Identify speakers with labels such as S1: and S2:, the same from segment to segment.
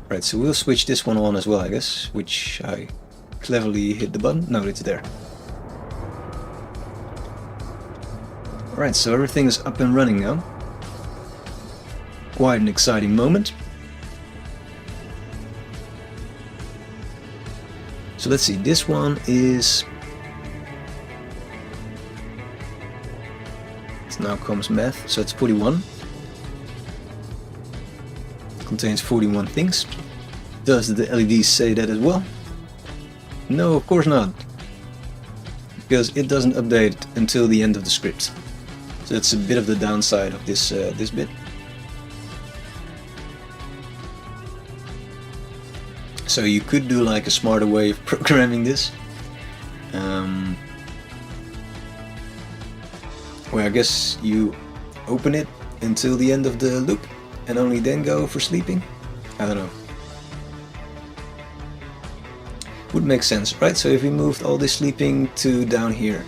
S1: Right, so we'll switch this one on as well, I guess, which I cleverly hit the button. No, it's there. Alright, so everything is up and running now. Quite an exciting moment. So let's see, this one is... Now comes math, so it's 41. Contains 41 things. Does the LEDs say that as well? No, of course not. Because it doesn't update until the end of the script. So that's a bit of the downside of this this bit. So you could do like a smarter way of programming this. Where I guess you open it until the end of the loop and only then go for sleeping. I don't know. Would make sense, right? So if we moved all this sleeping to down here.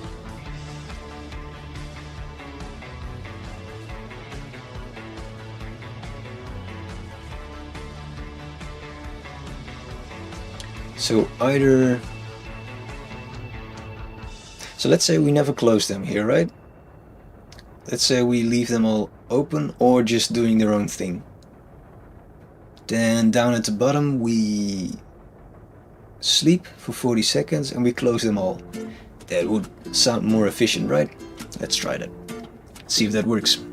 S1: So either... So let's say we never close them here, right? Let's say we leave them all open or just doing their own thing. Then down at the bottom we sleep for 40 seconds and we close them all. That would sound more efficient, right? Let's try that. See if that works.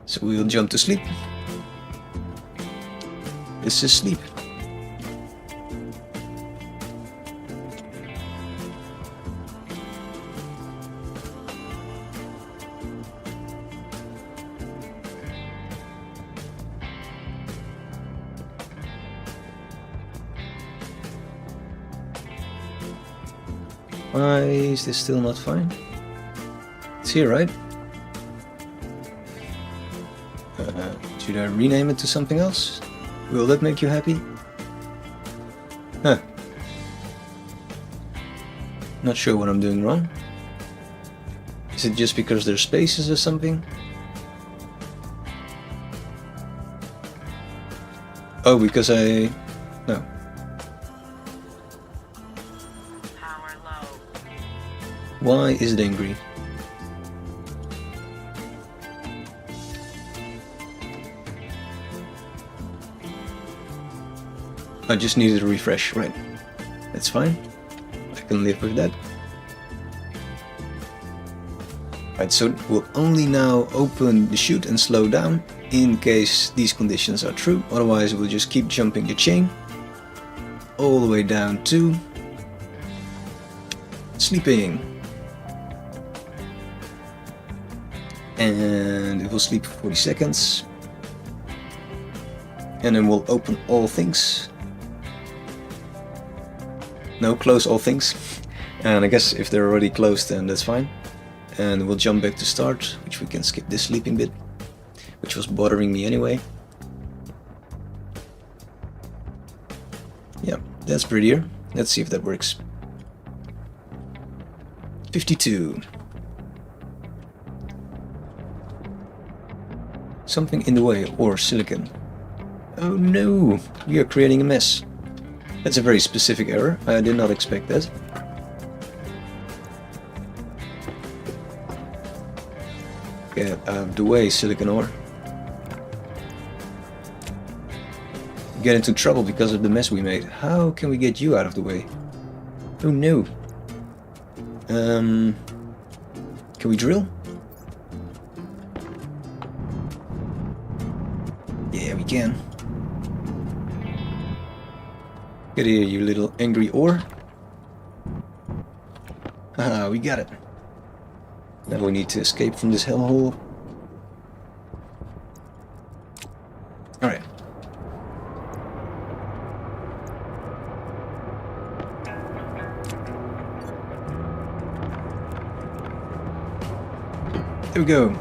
S1: So we'll jump to sleep. This is sleep. Why is this still not fine? It's here, right? Should I rename it to something else? Will that make you happy? Huh. Not sure what I'm doing wrong. Is it just because there's spaces or something? Oh, because I... No.
S2: Power low.
S1: Why is it angry? I just needed a refresh, right? That's fine. I can live with that. Right, so we'll only now open the chute and slow down in case these conditions are true. Otherwise we'll just keep jumping the chain all the way down to sleeping. And it will sleep for 40 seconds. And then we'll open all things. No, close all things. And I guess if they're already closed, then that's fine. And we'll jump back to start, which we can skip this sleeping bit, which was bothering me anyway. Yeah, that's prettier. Let's see if that works. 52. Something in the way, or silicon. Oh no, we are creating a mess. That's a very specific error. I did not expect that. Get out of the way, silicon ore. Get into trouble because of the mess we made. How can we get you out of the way? Oh no. Can we drill? Yeah, we can. Get here, you little angry ore. Haha, we got it. Now we need to escape from this hellhole. Alright. There we go.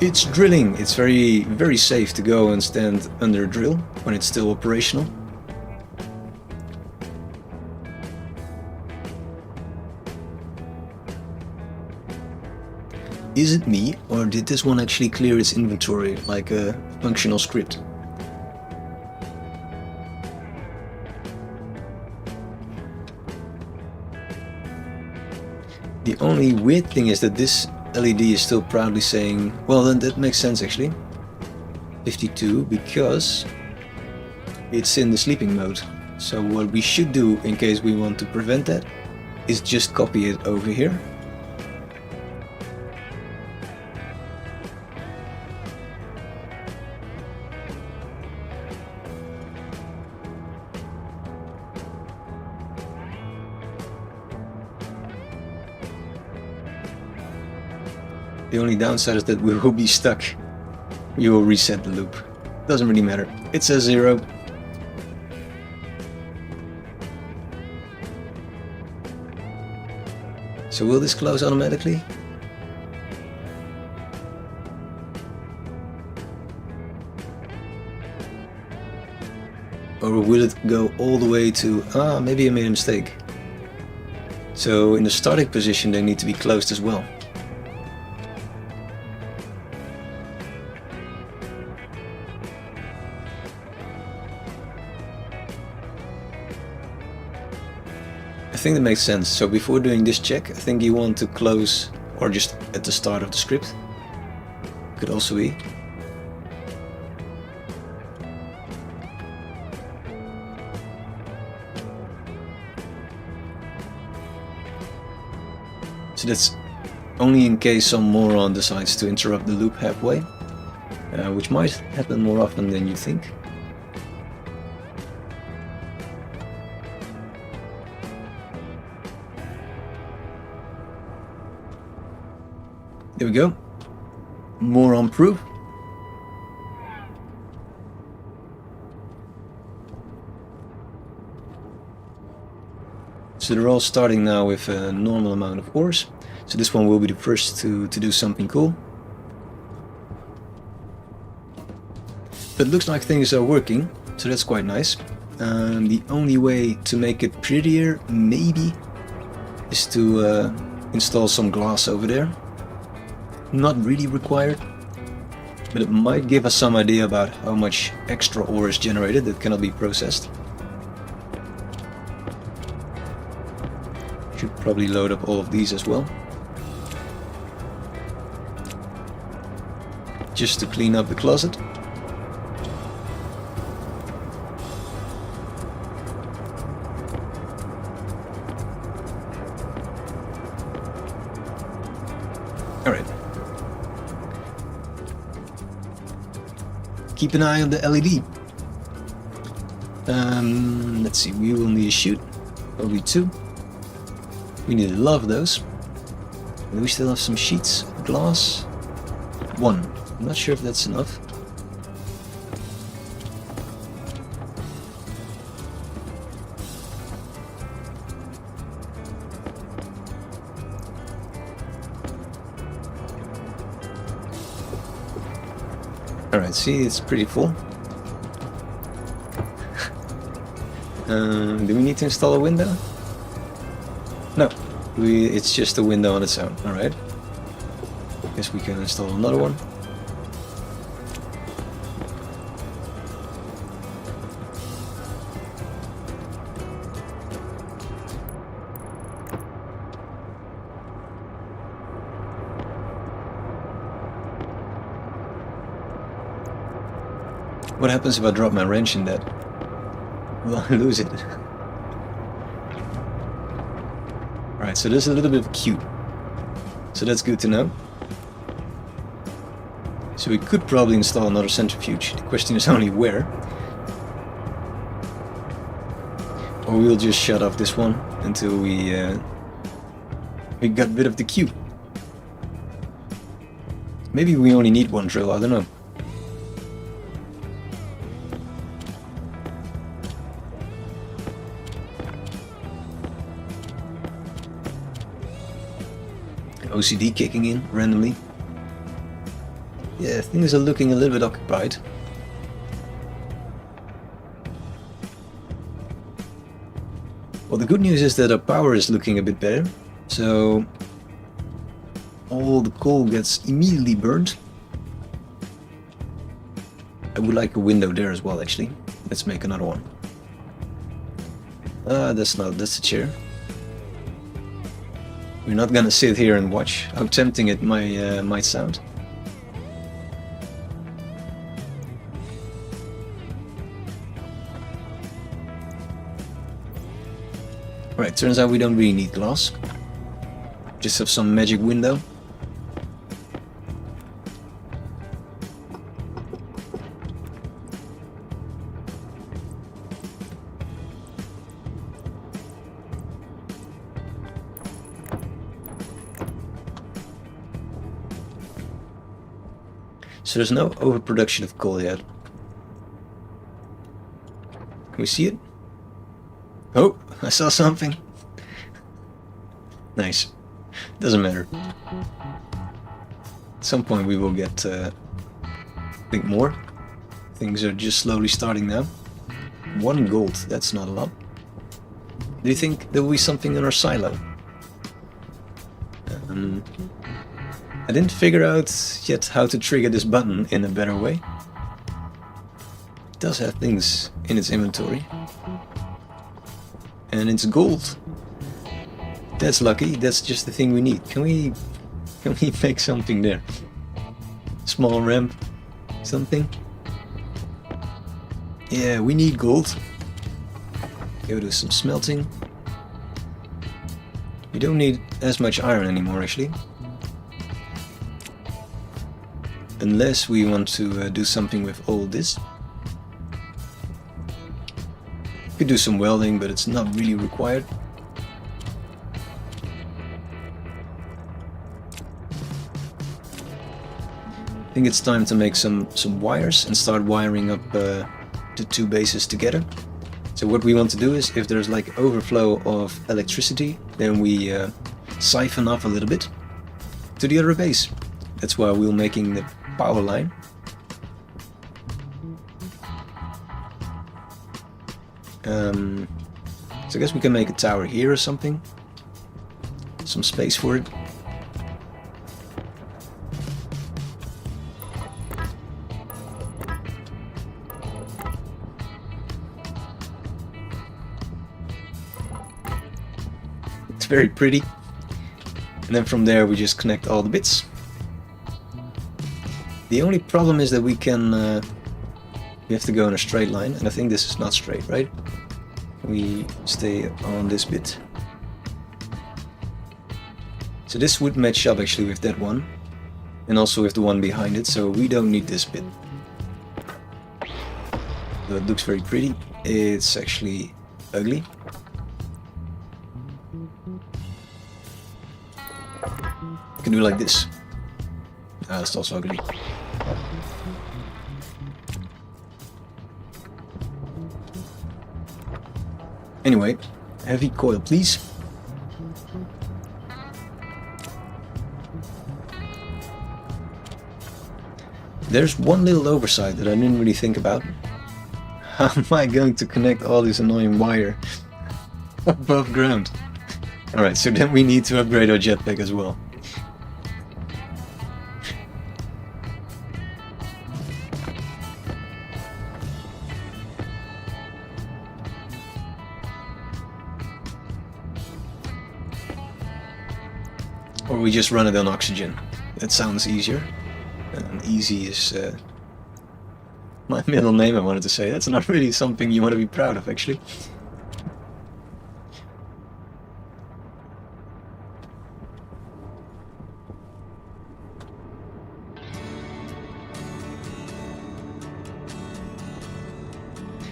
S1: It's drilling. It's very safe to go and stand under a drill when it's still operational. is it me, or did this one actually clear its inventory like a functional script? The only weird thing is that this LED is still proudly saying, well, then that makes sense actually, 52, because it's in the sleeping mode. So what we should do, in case we want to prevent that, is just copy it over here. The only downside is that we will be stuck. We will reset the loop. Doesn't really matter. It says 0. So will this close automatically? Or will it go all the way to... maybe I made a mistake. So in the starting position they need to be closed as well. I think that makes sense. So before doing this check, I think you want to close, or just at the start of the script. Could also be. So that's only in case some moron decides to interrupt the loop halfway, which might happen more often than you think. There we go. Moron proof. So they're all starting now with a normal amount of ores. So this one will be the first to do something cool. But it looks like things are working, so that's quite nice. The only way to make it prettier, maybe, is to install some glass over there. Not really required, but it might give us some idea about how much extra ore is generated that cannot be processed. Should probably load up all of these as well, just to clean up the closet. Alright. Keep an eye on the LED. Let's see, we will need a chute, probably 2. We need a lot of those. And we still have some sheets, glass. 1. I'm not sure if that's enough. Alright, see, it's pretty full. Do we need to install a window? No, it's just a window on its own. Alright. Guess we can install another one. What happens if I drop my wrench in that? Will I lose it? Alright, so there's a little bit of Q. So that's good to know. So we could probably install another centrifuge. The question is only where. Or we'll just shut off this one until we got rid of the Q. Maybe we only need one drill, I don't know. OCD kicking in randomly. Yeah, things are looking a little bit occupied. Well, the good news is that our power is looking a bit better. So all the coal gets immediately burned. I would like a window there as well, actually. Let's make another one. That's a chair. We're not gonna sit here and watch. How tempting it might sound. Right, turns out we don't really need glass. Just have some magic window. So there's no overproduction of coal yet. Can we see it? Oh, I saw something. Nice. Doesn't matter. At some point we will get, I think, more. Things are just slowly starting now. 1 gold, that's not a lot. Do you think there will be something in our silo? I didn't figure out yet how to trigger this button in a better way. It does have things in its inventory. And it's gold. That's lucky, that's just the thing we need. Can we make something there? Small ramp, something? Yeah, we need gold. Go do some smelting. We don't need as much iron anymore, actually. Unless we want to do something with all this. Could do some welding, but it's not really required. I think it's time to make some wires and start wiring up the 2 bases together. So what we want to do is, if there's like overflow of electricity, then we siphon off a little bit to the other base. That's why we're making the power line. So I guess we can make a tower here or something. Some space for it. It's very pretty. And then from there we just connect all the bits. The only problem is that we have to go in a straight line, and I think this is not straight, right? We stay on this bit. So this would match up actually with that one, and also with the one behind it, so we don't need this bit. Though it looks very pretty, it's actually ugly. You can do it like this. It's also ugly. Anyway, heavy coil, please. There's one little oversight that I didn't really think about. How am I going to connect all this annoying wire above ground? Alright, so then we need to upgrade our jetpack as well. Or we just run it on oxygen. That sounds easier. And easy is my middle name, I wanted to say. That's not really something you want to be proud of, actually.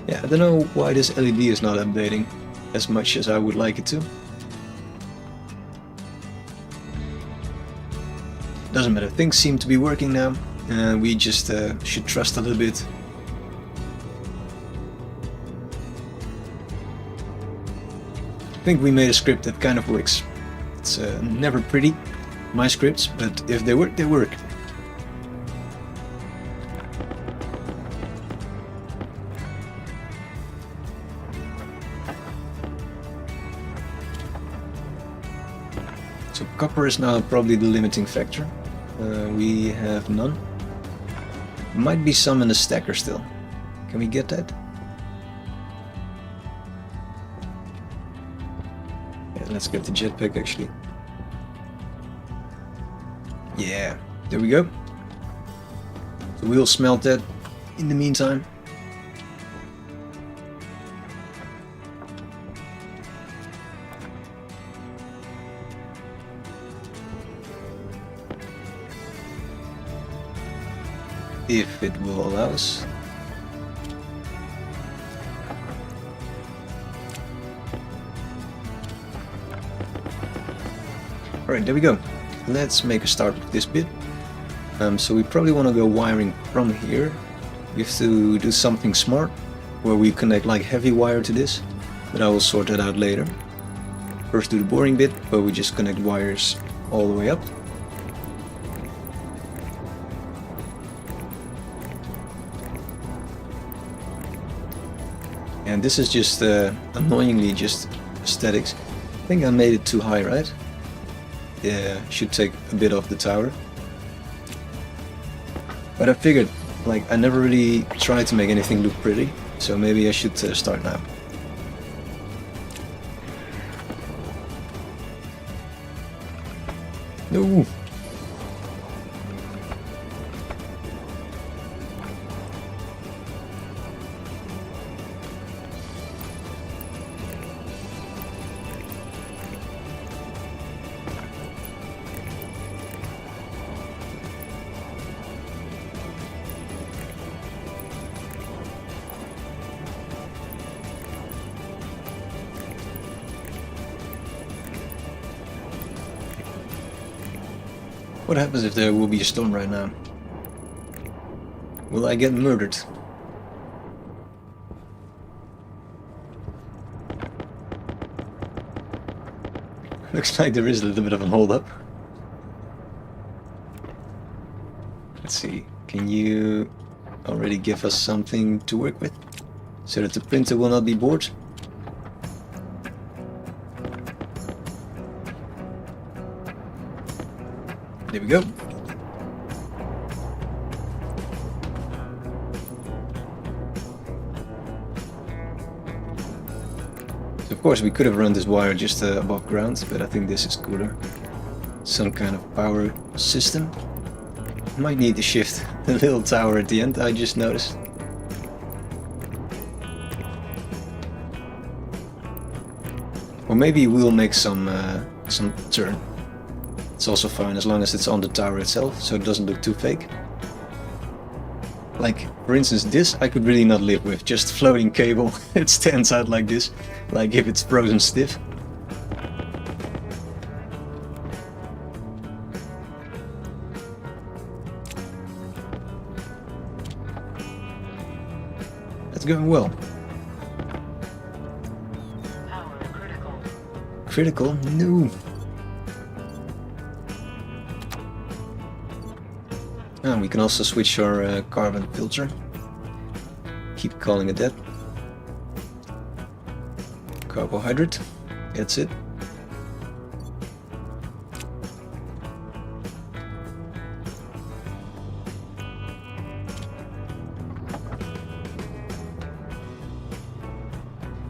S1: Yeah, I don't know why this LED is not updating as much as I would like it to. Doesn't matter, things seem to be working now, and we just should trust a little bit. I think we made a script that kind of works. It's never pretty, my scripts, but if they work, they work. So Copper is now probably the limiting factor. We have none. Might be some in the stacker still. Can we get that? Yeah, let's get the jetpack actually. Yeah, there we go. So we'll smelt that in the meantime. If it will allow us. Alright, there we go. Let's make a start with this bit. So we probably want to go wiring from here. We have to do something smart, where we connect like heavy wire to this, but I will sort that out later. First do the boring bit, where we just connect wires all the way up. And this is just annoyingly just aesthetics. I think I made it too high, right? Yeah, should take a bit off the tower. But I figured, like, I never really tried to make anything look pretty, so maybe I should start now. No! What happens if there will be a storm right now? Will I get murdered? Looks like there is a little bit of a hold up. Let's see, can you already give us something to work with? So that the printer will not be bored? There we go. So of course we could have run this wire just above ground, but I think this is cooler. Some kind of power system. Might need to shift the little tower at the end, I just noticed. Or maybe we'll make some turn. It's also fine as long as it's on the tower itself, so it doesn't look too fake. Like, for instance, this I could really not live with, just floating cable. It stands out like this, like if it's frozen stiff. That's going well.
S2: Power critical.
S1: Critical? No. And we can also switch our carbon filter. Keep calling it that. Carbohydrate. That's it.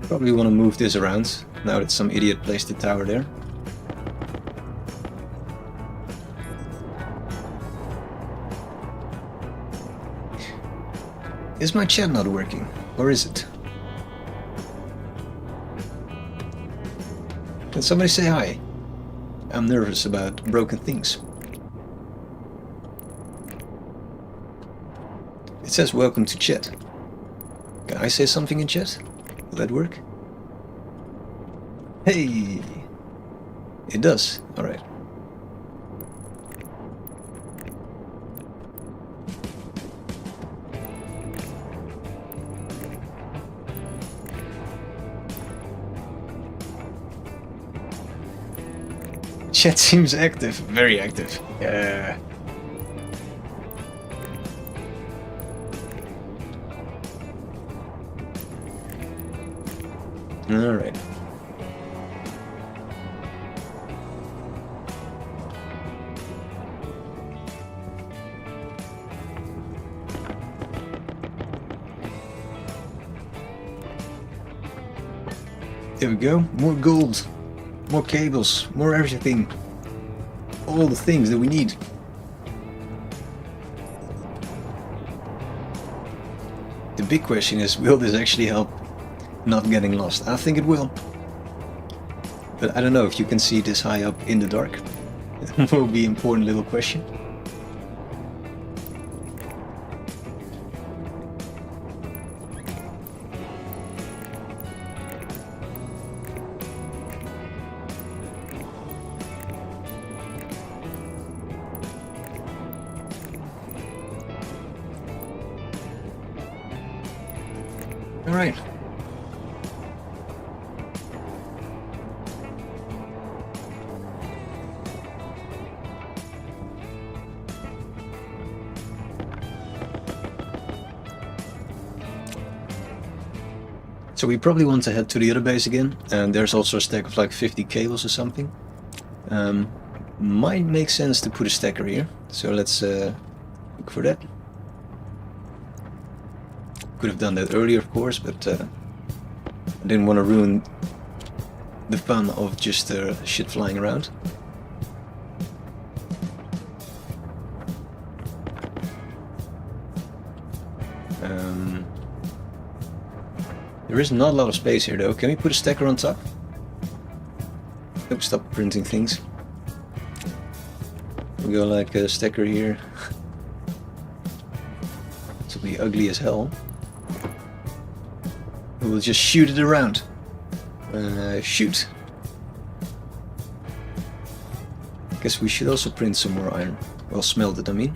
S1: Probably want to move this around now that some idiot placed the tower there. Is my chat not working? Or is it? Can somebody say hi? I'm nervous about broken things. It says welcome to chat. Can I say something in chat? Will that work? Hey! It does. Alright. Chat seems active, very active. Yeah. All right. There we go. More gold. More cables. More everything. All the things that we need. The big question is, will this actually help not getting lost? I think it will. But I don't know if you can see this high up in the dark. It will be an important little question. All right. So we probably want to head to the other base again, and there's also a stack of like 50 cables or something. Might make sense to put a stacker here, so let's look for that. Could have done that earlier, of course, but I didn't want to ruin the fun of just shit flying around. There is not a lot of space here though. Can we put a stacker on top? Nope, stop printing things. We go like a stacker here. This will be ugly as hell. We'll just shoot it around. Shoot! Guess we should also print some more iron. Well, smelt it, I mean.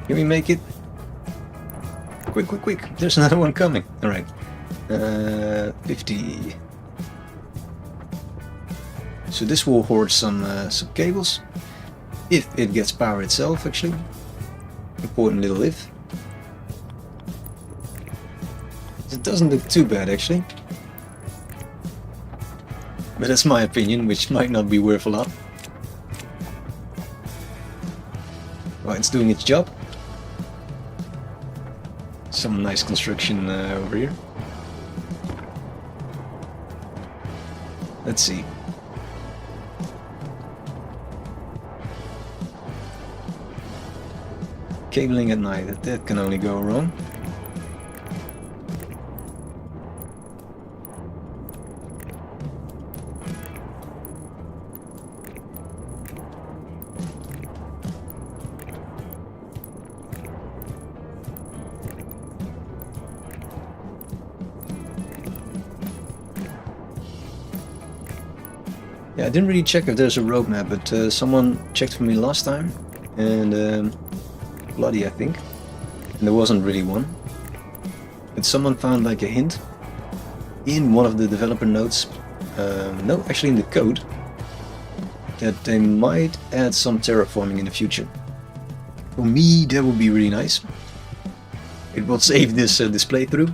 S1: Can we make it? Quick, quick, quick. There's another one coming. Alright. 50. So this will hoard some cables. If it gets power itself, actually. Important little if. It doesn't look too bad, actually. But that's my opinion, which might not be worth a lot. Well, it's doing its job. Some nice construction over here. Let's see. Cabling at night, that can only go wrong. Yeah, I didn't really check if there's a roadmap, but someone checked for me last time, and Bloody, I think, and there wasn't really one. But someone found like a hint in one of the developer notes, no, actually in the code, that they might add some terraforming in the future. For me, that would be really nice. It will save this this playthrough.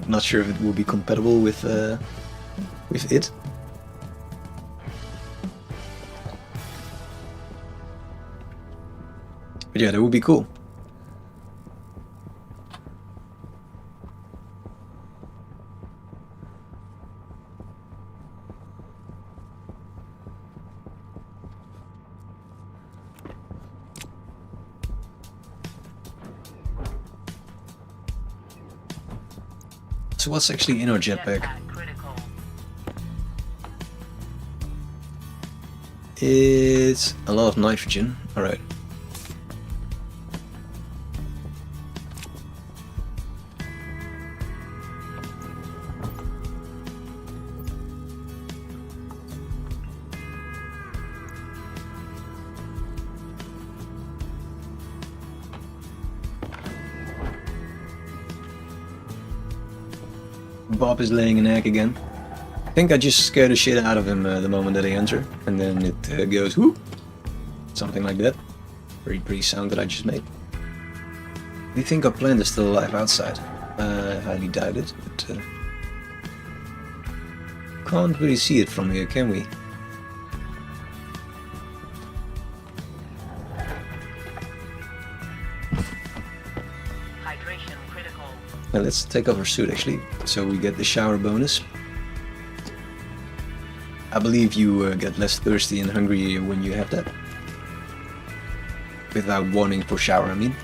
S1: Not sure if it will be compatible with it. But yeah, that would be cool. So what's actually in our jetpack? It's a lot of nitrogen. Alright. Bob is laying an egg again. I think I just scared the shit out of him the moment that I enter, and then it goes whoop, something like that. Very pretty sound that I just made. Do you think our plant is still alive outside? I highly doubt it, but can't really see it from here, can we?
S2: Hydration critical.
S1: Now let's take off our suit actually, so we get the shower bonus. I believe you get less thirsty and hungry when you have that. Without wanting for shower, I mean.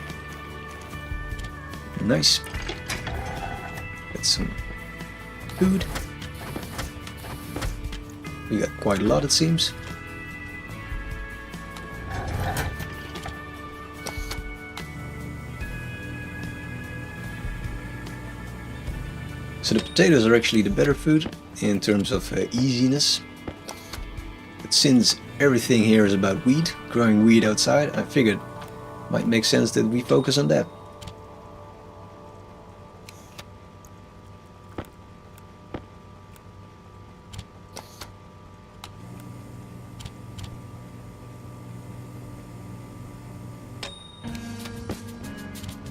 S1: Nice. Get some food. We got quite a lot, it seems. So the potatoes are actually the better food in terms of easiness. But since everything here is about wheat, growing wheat outside, I figured it might make sense that we focus on that.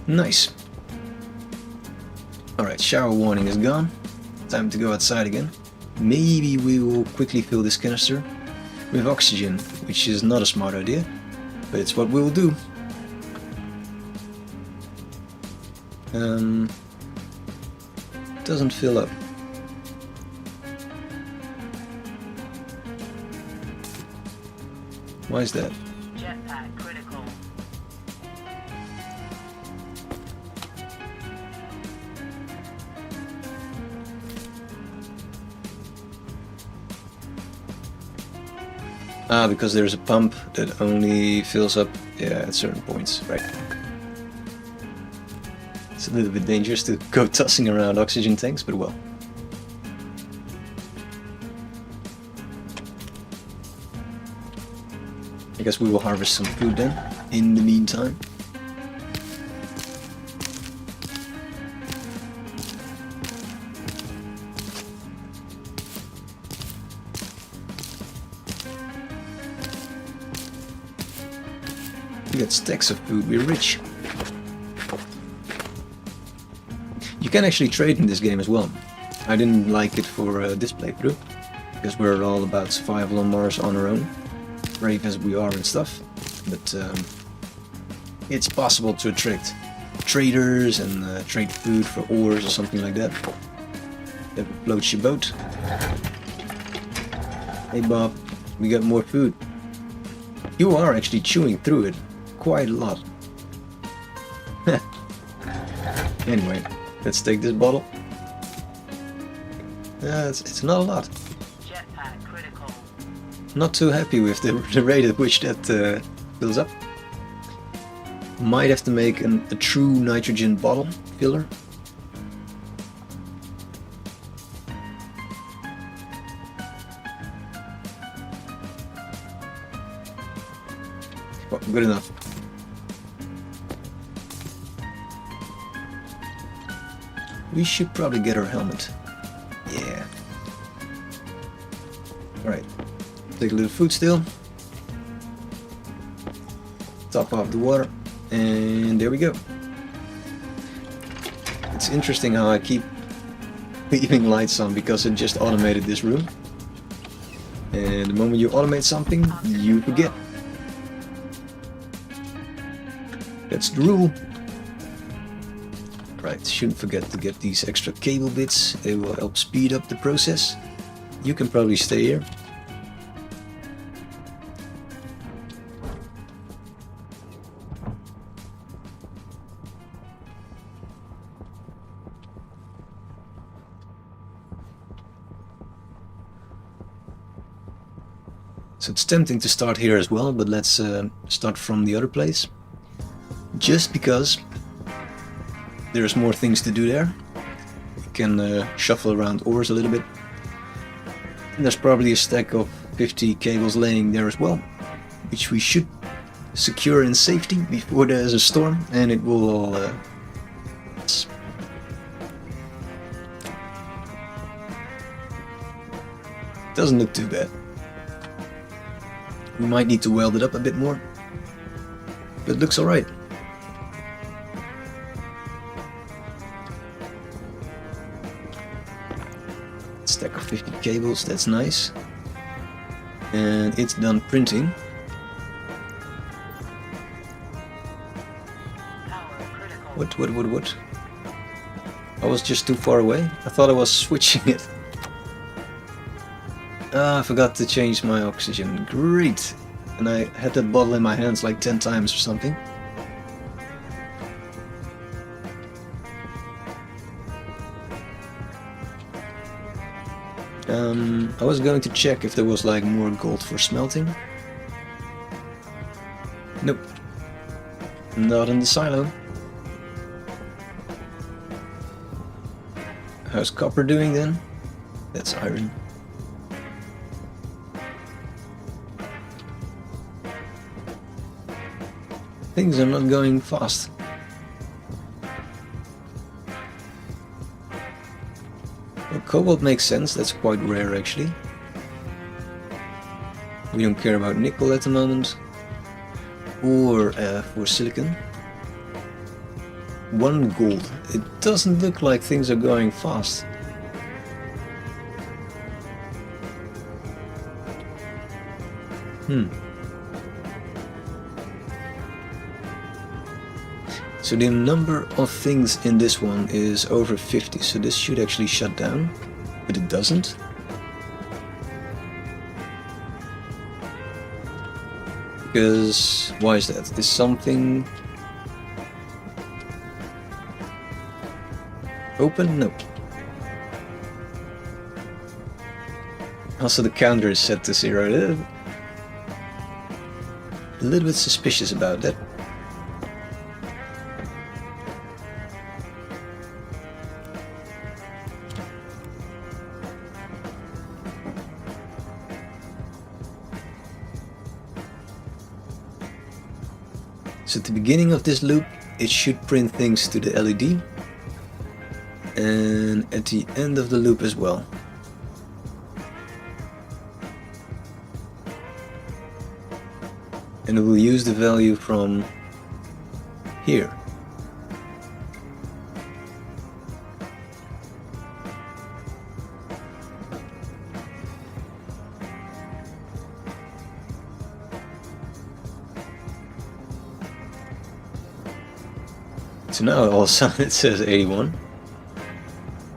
S1: Nice. Alright, shower warning is gone. Time to go outside again. Maybe we will quickly fill this canister with oxygen, which is not a smart idea, but it's what we will do. Doesn't fill up. Why is that?
S2: Jetpack critical.
S1: Ah, because there's a pump that only fills up, yeah, at certain points, right? It's a little bit dangerous to go tossing around oxygen tanks, but well. I guess we will harvest some food then, in the meantime. We got stacks of food, we're rich. You can actually trade in this game as well. I didn't like it for this playthrough, because we're all about survival on Mars on our own, brave as we are and stuff. But it's possible to attract traders and trade food for ores or something like that. That floats your boat. Hey Bob, we got more food. You are actually chewing through it quite a lot. Anyway, let's take this bottle. It's not a lot.
S2: Jetpack critical.
S1: Not too happy with the rate at which that fills up. Might have to make a true nitrogen bottle filler. Well, good enough. We should probably get our helmet. Yeah. Alright. Take a little food still. Top off the water. And there we go. It's interesting how I keep leaving lights on because it just automated this room. And the moment you automate something, you forget. That's the rule. Right, shouldn't forget to get these extra cable bits. They will help speed up the process. You can probably stay here. So it's tempting to start here as well, but let's start from the other place. Just because there's more things to do there. We can shuffle around ores a little bit. And there's probably a stack of 50 cables laying there as well, which we should secure in safety before there's a storm, and it will all doesn't look too bad. We might need to weld it up a bit more, but it looks alright. Stack of 50 cables, that's nice. And it's done printing. What? I was just too far away? I thought I was switching it. Ah, I forgot to change my oxygen. Great! And I had that bottle in my hands like 10 times or something. I was going to check if there was like more gold for smelting. Nope. Not in the silo. How's copper doing then? That's iron. Things are not going fast. Well, cobalt makes sense, that's quite rare actually. We don't care about nickel at the moment. Or for silicon. 1 gold. It doesn't look like things are going fast. So the number of things in this one is over 50, so this should actually shut down, but it doesn't. Because, why is that? Is something open? Nope. Also the counter is set to 0. A little bit suspicious about that. So at the beginning of this loop, it should print things to the LED, and at the end of the loop as well. And it will use the value from here. So now all of a sudden it says 81.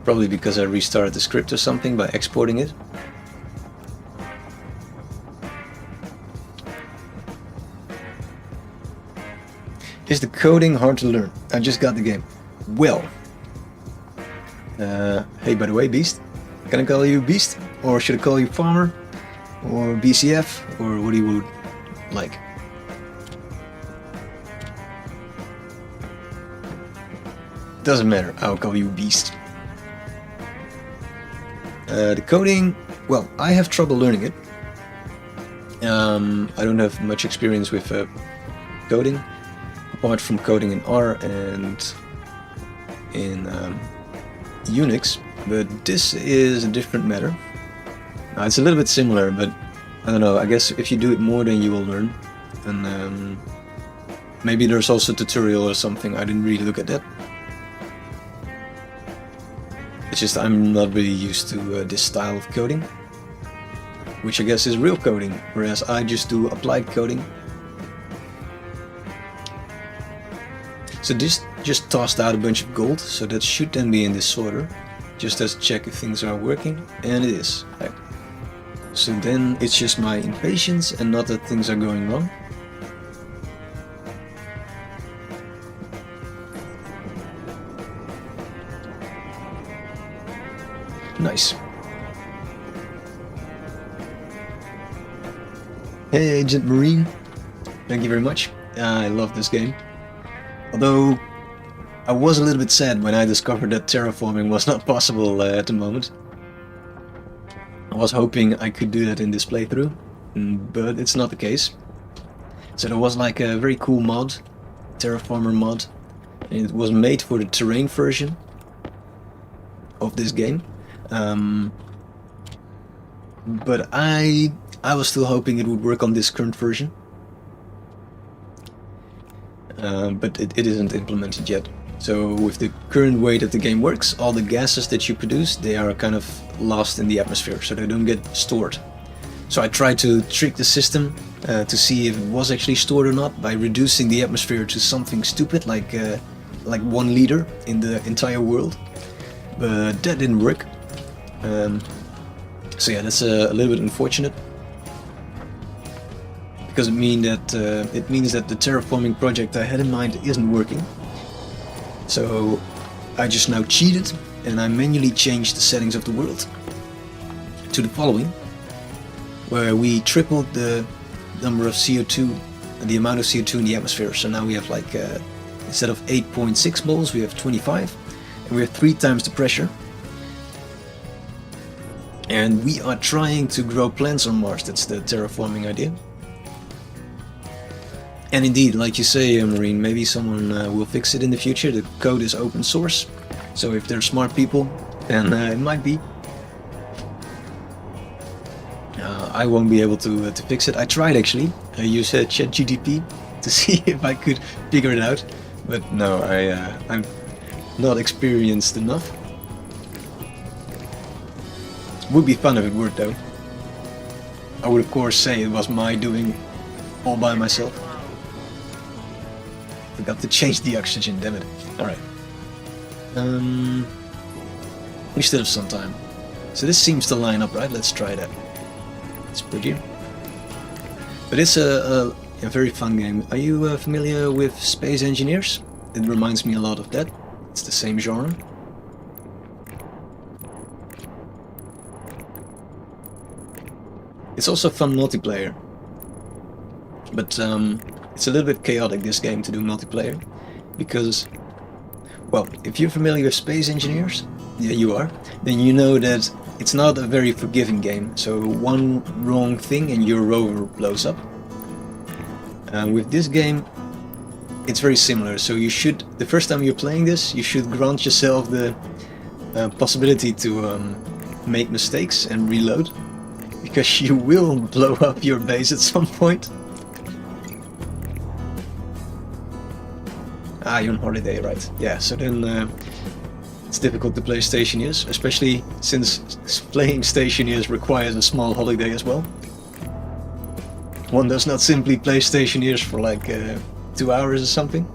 S1: Probably because I restarted the script or something by exporting it. Is the coding hard to learn? I just got the game. Well. Hey, by the way, Beast. Can I call you Beast? Or should I call you Farmer? Or BCF? Or what do you would like? Doesn't matter, I'll call you Beast. The coding, well, I have trouble learning it. I don't have much experience with coding, apart from coding in R and in Unix, but this is a different matter. It's a little bit similar, but I don't know, I guess if you do it more then you will learn. And maybe there's also a tutorial or something, I didn't really look at that. It's just I'm not really used to this style of coding, which I guess is real coding, whereas I just do applied coding. So this just tossed out a bunch of gold, so that should then be in this sorter, just as a check if things are working, and it is. Right. So then it's just my impatience and not that things are going wrong. Nice. Hey Agent Marine, thank you very much. I love this game. Although I was a little bit sad when I discovered that terraforming was not possible at the moment. I was hoping I could do that in this playthrough, but it's not the case. So there was like a very cool mod, terraformer mod, and it was made for the terrain version of this game. but I was still hoping it would work on this current version. But it isn't implemented yet. So with the current way that the game works, all the gases that you produce, they are kind of lost in the atmosphere, so they don't get stored. So I tried to trick the system to see if it was actually stored or not by reducing the atmosphere to something stupid like 1 liter in the entire world, but that didn't work. So yeah, that's a little bit unfortunate, because it means that the terraforming project I had in mind isn't working. So I just now cheated and I manually changed the settings of the world to the following, where we tripled the number of CO2, the amount of CO2 in the atmosphere. So now we have like, instead of 8.6 moles, we have 25, and we have 3 times the pressure. And we are trying to grow plants on Mars. That's the terraforming idea. And indeed, like you say, Marine, maybe someone will fix it in the future. The code is open source, so if they're smart people, then it might be. I won't be able to fix it. I tried actually. I used ChatGPT to see if I could figure it out, but no, I'm not experienced enough. Would be fun if it worked though. I would of course say it was my doing all by myself. Forgot to change the oxygen, damn it. Alright. We still have some time. So this seems to line up, right? Let's try that. It's pretty. But it's a very fun game. Are you familiar with Space Engineers? It reminds me a lot of that. It's the same genre. It's also fun multiplayer. But it's a little bit chaotic, this game, to do multiplayer, because, well, if you're familiar with Space Engineers, yeah, you are, then you know that it's not a very forgiving game. So one wrong thing and your rover blows up. With this game, it's very similar. So you should, the first time you're playing this, you should grant yourself the possibility to make mistakes and reload, because you will blow up your base at some point. Ah, you're on holiday, right? Yeah, so then it's difficult to play Stationeers, especially since playing Stationeers requires a small holiday as well. One does not simply play Stationeers for like 2 hours or something.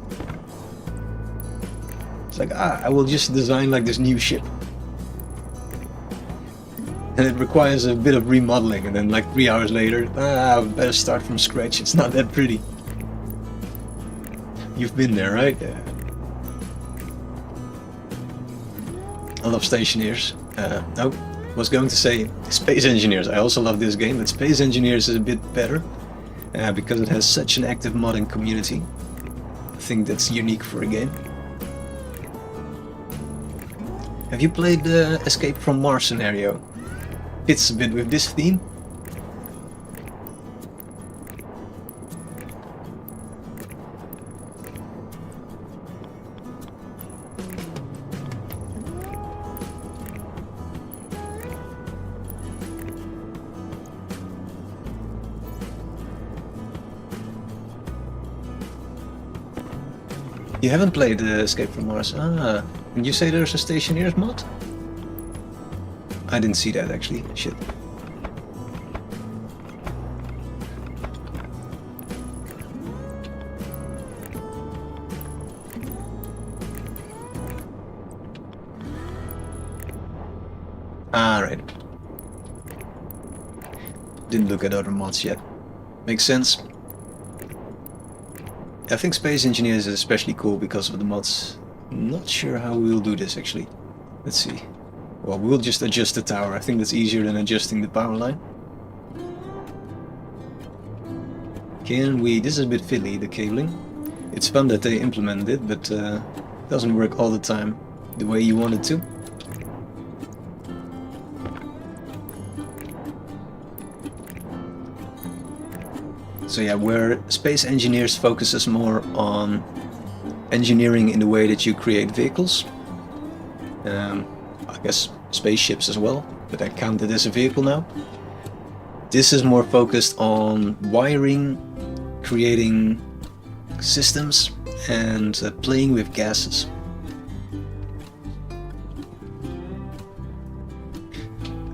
S1: It's like, I will just design like this new ship. And it requires a bit of remodeling, and then like 3 hours later, I better start from scratch, it's not that pretty. You've been there, right? Yeah. I love Stationeers. No, was going to say Space Engineers. I also love this game, but Space Engineers is a bit better because it has such an active modding community. I think that's unique for a game. Have you played the Escape from Mars scenario? Fits a bit with this theme. You haven't played Escape from Mars? Ah, and you say there's a Stationeers mod? I didn't see that actually, shit. Ah, right. Didn't look at other mods yet. Makes sense. I think Space Engineers is especially cool because of the mods. Not sure how we'll do this actually. Let's see. Well, we'll just adjust the tower. I think that's easier than adjusting the power line. Can we... This is a bit fiddly, the cabling. It's fun that they implemented it, but it doesn't work all the time the way you want it to. So yeah, where Space Engineers focuses more on engineering in the way that you create vehicles. I guess spaceships as well, but I count it as a vehicle now. This is more focused on wiring, creating systems, and playing with gases.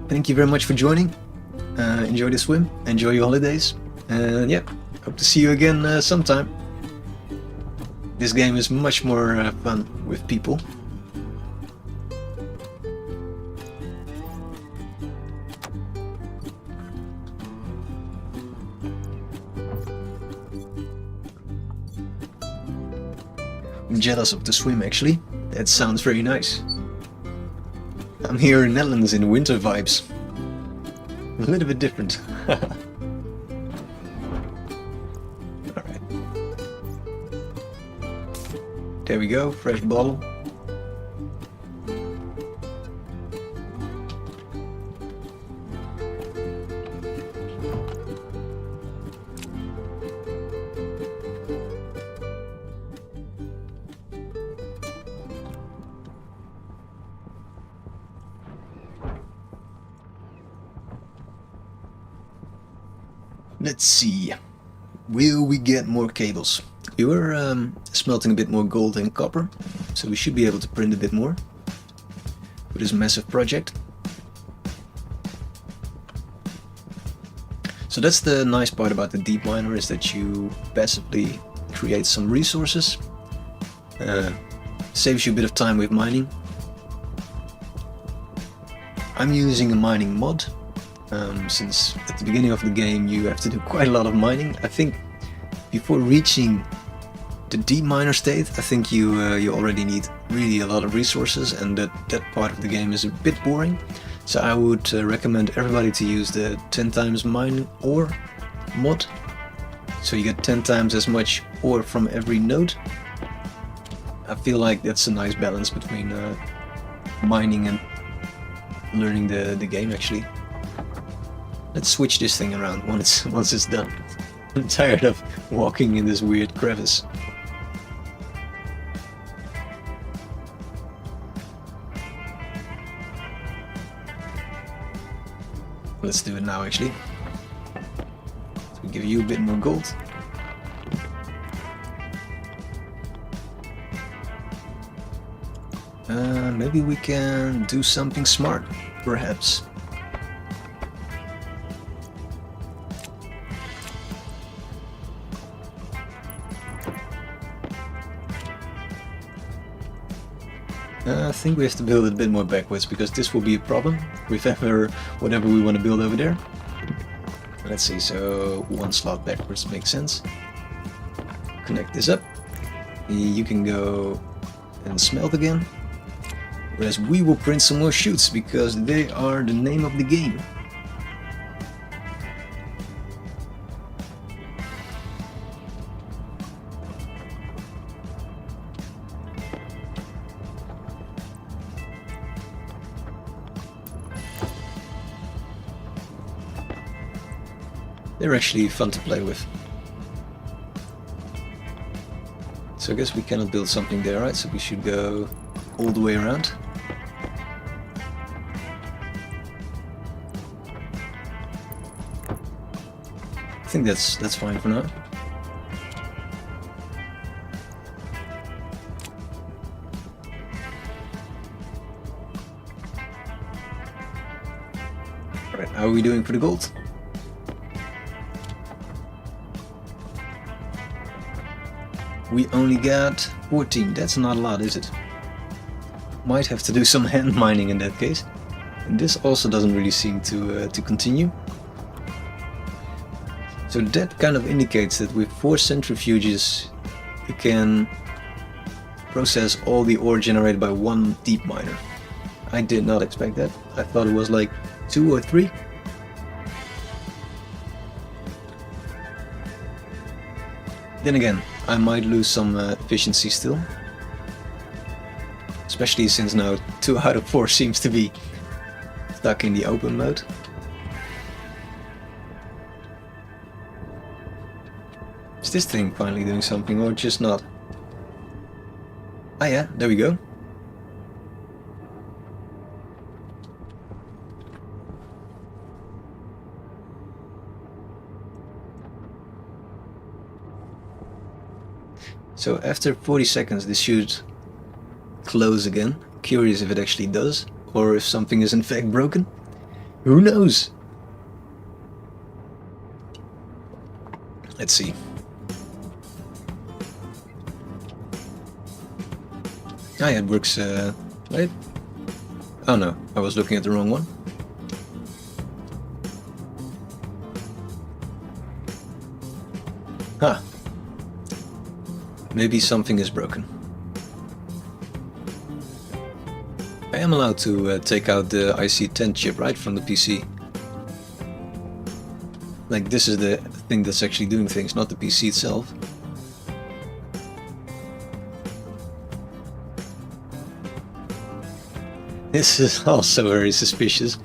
S1: Thank you very much for joining. Enjoy the swim, enjoy your holidays, and yeah, hope to see you again sometime. This game is much more fun with people. I'm jealous of the swim actually, that sounds very nice. I'm here in Netherlands in winter vibes. A little bit different. Alright. There we go, fresh bottle. Let's see, will we get more cables? We were smelting a bit more gold and copper, so we should be able to print a bit more for this massive project. So that's the nice part about the deep miner, is that you passively create some resources. Saves you a bit of time with mining. I'm using a mining mod. Since at the beginning of the game you have to do quite a lot of mining. I think before reaching the deep miner state, I think you already need really a lot of resources, and that part of the game is a bit boring. So I would recommend everybody to use the 10 times mine ore mod. So you get 10 times as much ore from every node. I feel like that's a nice balance between mining and learning the game actually. Let's switch this thing around once it's done. I'm tired of walking in this weird crevice. Let's do it now actually. So we give you a bit more gold. Maybe we can do something smart, perhaps. I think we have to build it a bit more backwards, because this will be a problem with whatever we want to build over there. Let's see, so one slot backwards makes sense. Connect this up. You can go and smelt again. Whereas we will print some more chutes, because they are the name of the game. They're actually fun to play with. So I guess we cannot build something there, right? So we should go all the way around. I think that's fine for now. Alright, how are we doing for the gold? We only got 14, that's not a lot, is it? Might have to do some hand mining in that case. And this also doesn't really seem to continue. So that kind of indicates that with 4 centrifuges you can process all the ore generated by one deep miner. I did not expect that. I thought it was like 2 or 3. Then again, I might lose some efficiency still. Especially since now 2 out of 4 seems to be stuck in the open mode. Is this thing finally doing something or just not? Ah yeah, there we go. So after 40 seconds this should close again. Curious if it actually does, or if something is in fact broken. Who knows? Let's see. Ah, yeah, it works, right? Oh no, I was looking at the wrong one. Huh. Maybe something is broken. I am allowed to take out the IC10 chip, right, from the PC. Like, this is the thing that's actually doing things, not the PC itself. This is also very suspicious,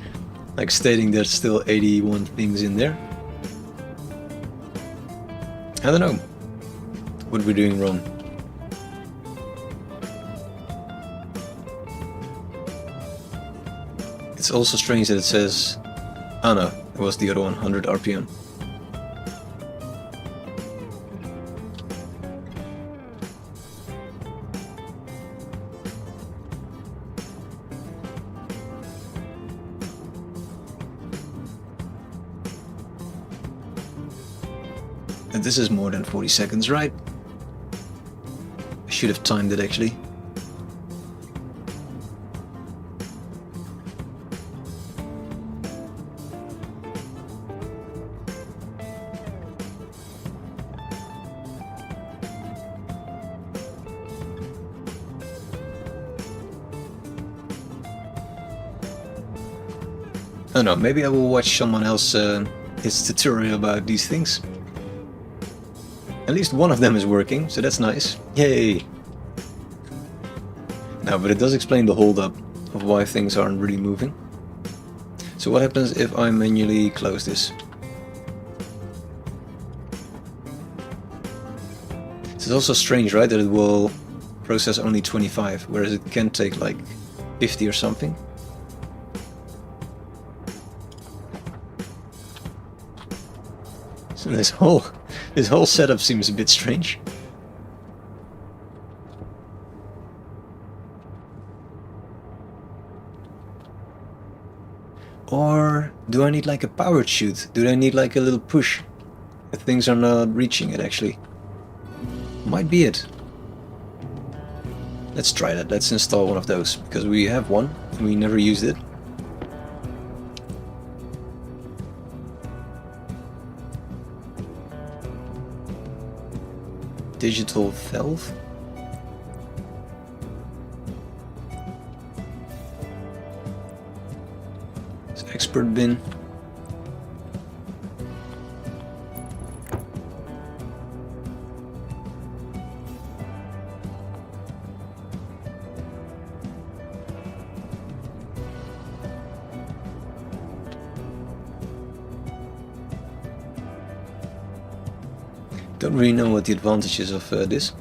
S1: like stating there's still 81 things in there. I don't know what we're doing wrong. It's also strange that it says, oh no, it was the other one, 100 RPM. And this is more than 40 seconds, right? I should have timed it actually. I don't know, maybe I will watch someone else his tutorial about these things. At least one of them is working, so that's nice. Yay! No, but it does explain the holdup of why things aren't really moving. So what happens if I manually close this? It's also strange, right, that it will process only 25, whereas it can take like 50 or something. So this whole setup seems a bit strange. Or do I need like a powered shoot? Do I need like a little push if things are not reaching it actually? Might be it. Let's try that. Let's install one of those because we have one and we never used it. Digital valve. It's expert bin. Don't really know what the advantages of this.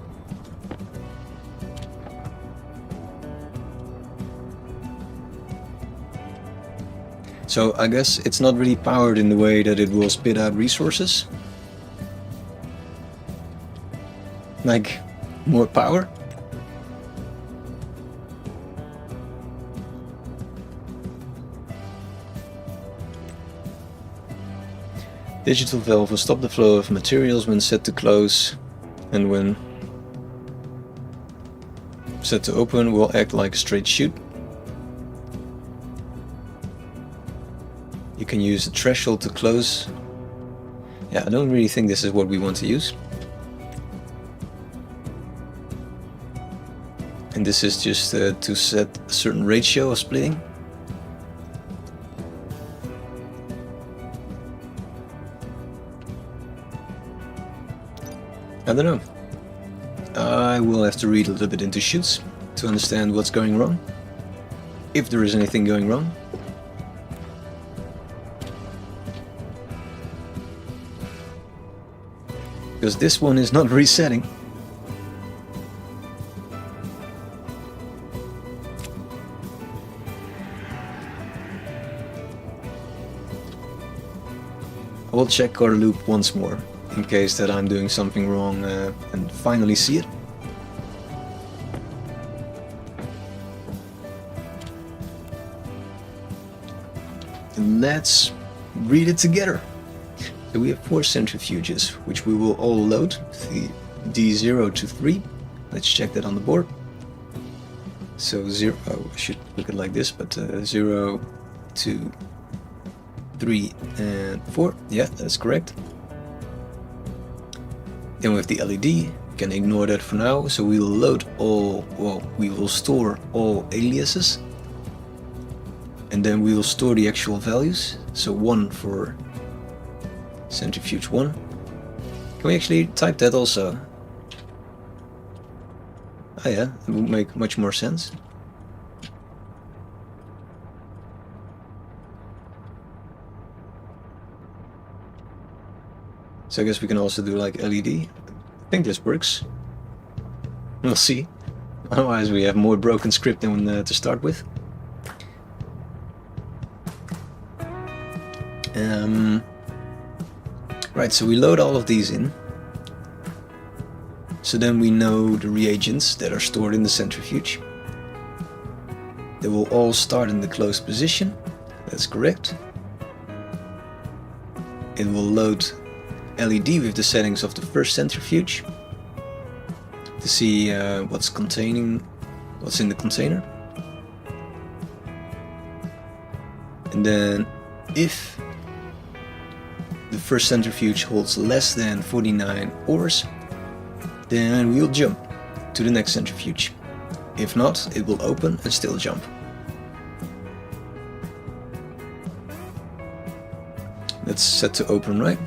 S1: So I guess it's not really powered in the way that it will spit out resources. Like more power. Digital valve will stop the flow of materials when set to close, and when set to open will act like a straight chute. You can use the threshold to close. Yeah, I don't really think this is what we want to use. And this is just to set a certain ratio of splitting. I don't know. I will have to read a little bit into chutes to understand what's going wrong. If there is anything going wrong. Because this one is not resetting. I will check our loop once more in case that I'm doing something wrong and finally see it. And let's read it together. So we have 4 centrifuges, which we will all load, the D0 to 3. Let's check that on the board. So 0, oh, I should look at it like this, but 0, 2, 3 and 4, yeah, that's correct. Then we have the LED, we can ignore that for now, so we will load all, well, we will store all aliases. And then we will store the actual values, so 1 for centrifuge 1. Can we actually type that also? Oh yeah, it would make much more sense. So I guess we can also do like LED. I think this works. We'll see. Otherwise we have more broken script than to start with. Right, so we load all of these in. So then we know the reagents that are stored in the centrifuge. They will all start in the closed position. That's correct. It will load LED with the settings of the first centrifuge to see what's in the container. And then if the first centrifuge holds less than 49 ores, then we'll jump to the next centrifuge. If not, it will open and still jump. That's set to open, right?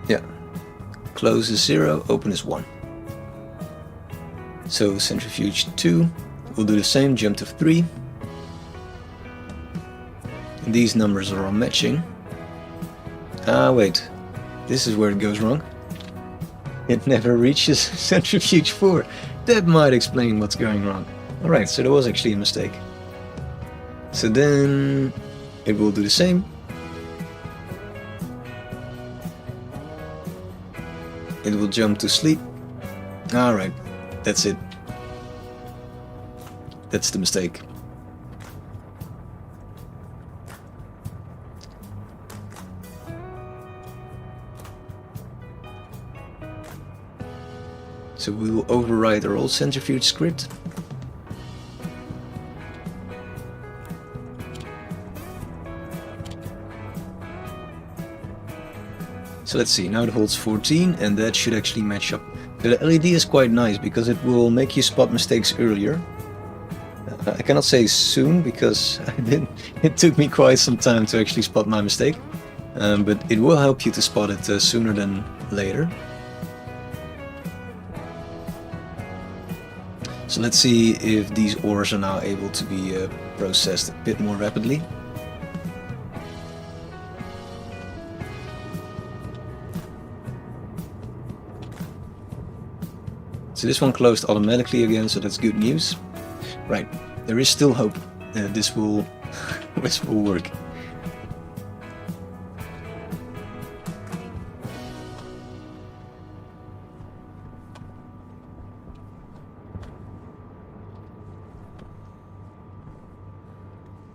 S1: Yeah. Close is 0, open is 1. So centrifuge 2 will do the same, jump to 3. And these numbers are all matching. Ah, wait. This is where it goes wrong. It never reaches centrifuge 4. That might explain what's going wrong. Alright, so there was actually a mistake. So then it will do the same. It will jump to sleep. Alright, that's it. That's the mistake. So we will override our old centrifuge script. So let's see, now it holds 14 and that should actually match up. So the LED is quite nice because it will make you spot mistakes earlier. I cannot say soon because it took me quite some time to actually spot my mistake. But it will help you to spot it sooner than later. So let's see if these ores are now able to be processed a bit more rapidly. So this one closed automatically again, so that's good news. Right, there is still hope. This will work.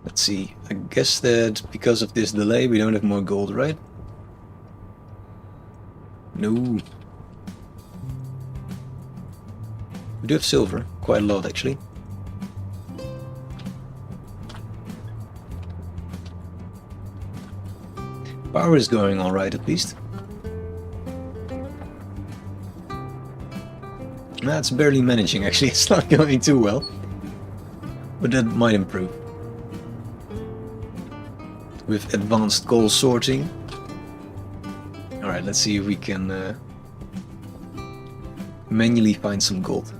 S1: Let's see, I guess that because of this delay we don't have more gold, right? No. We do have silver, quite a lot actually. Power is going alright at least. That's barely managing actually, it's not going too well. But that might improve. With advanced goal sorting. Alright, let's see if we can manually find some gold.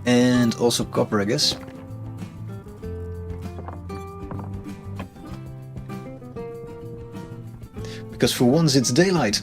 S1: And also copper, I guess. Because for once it's daylight.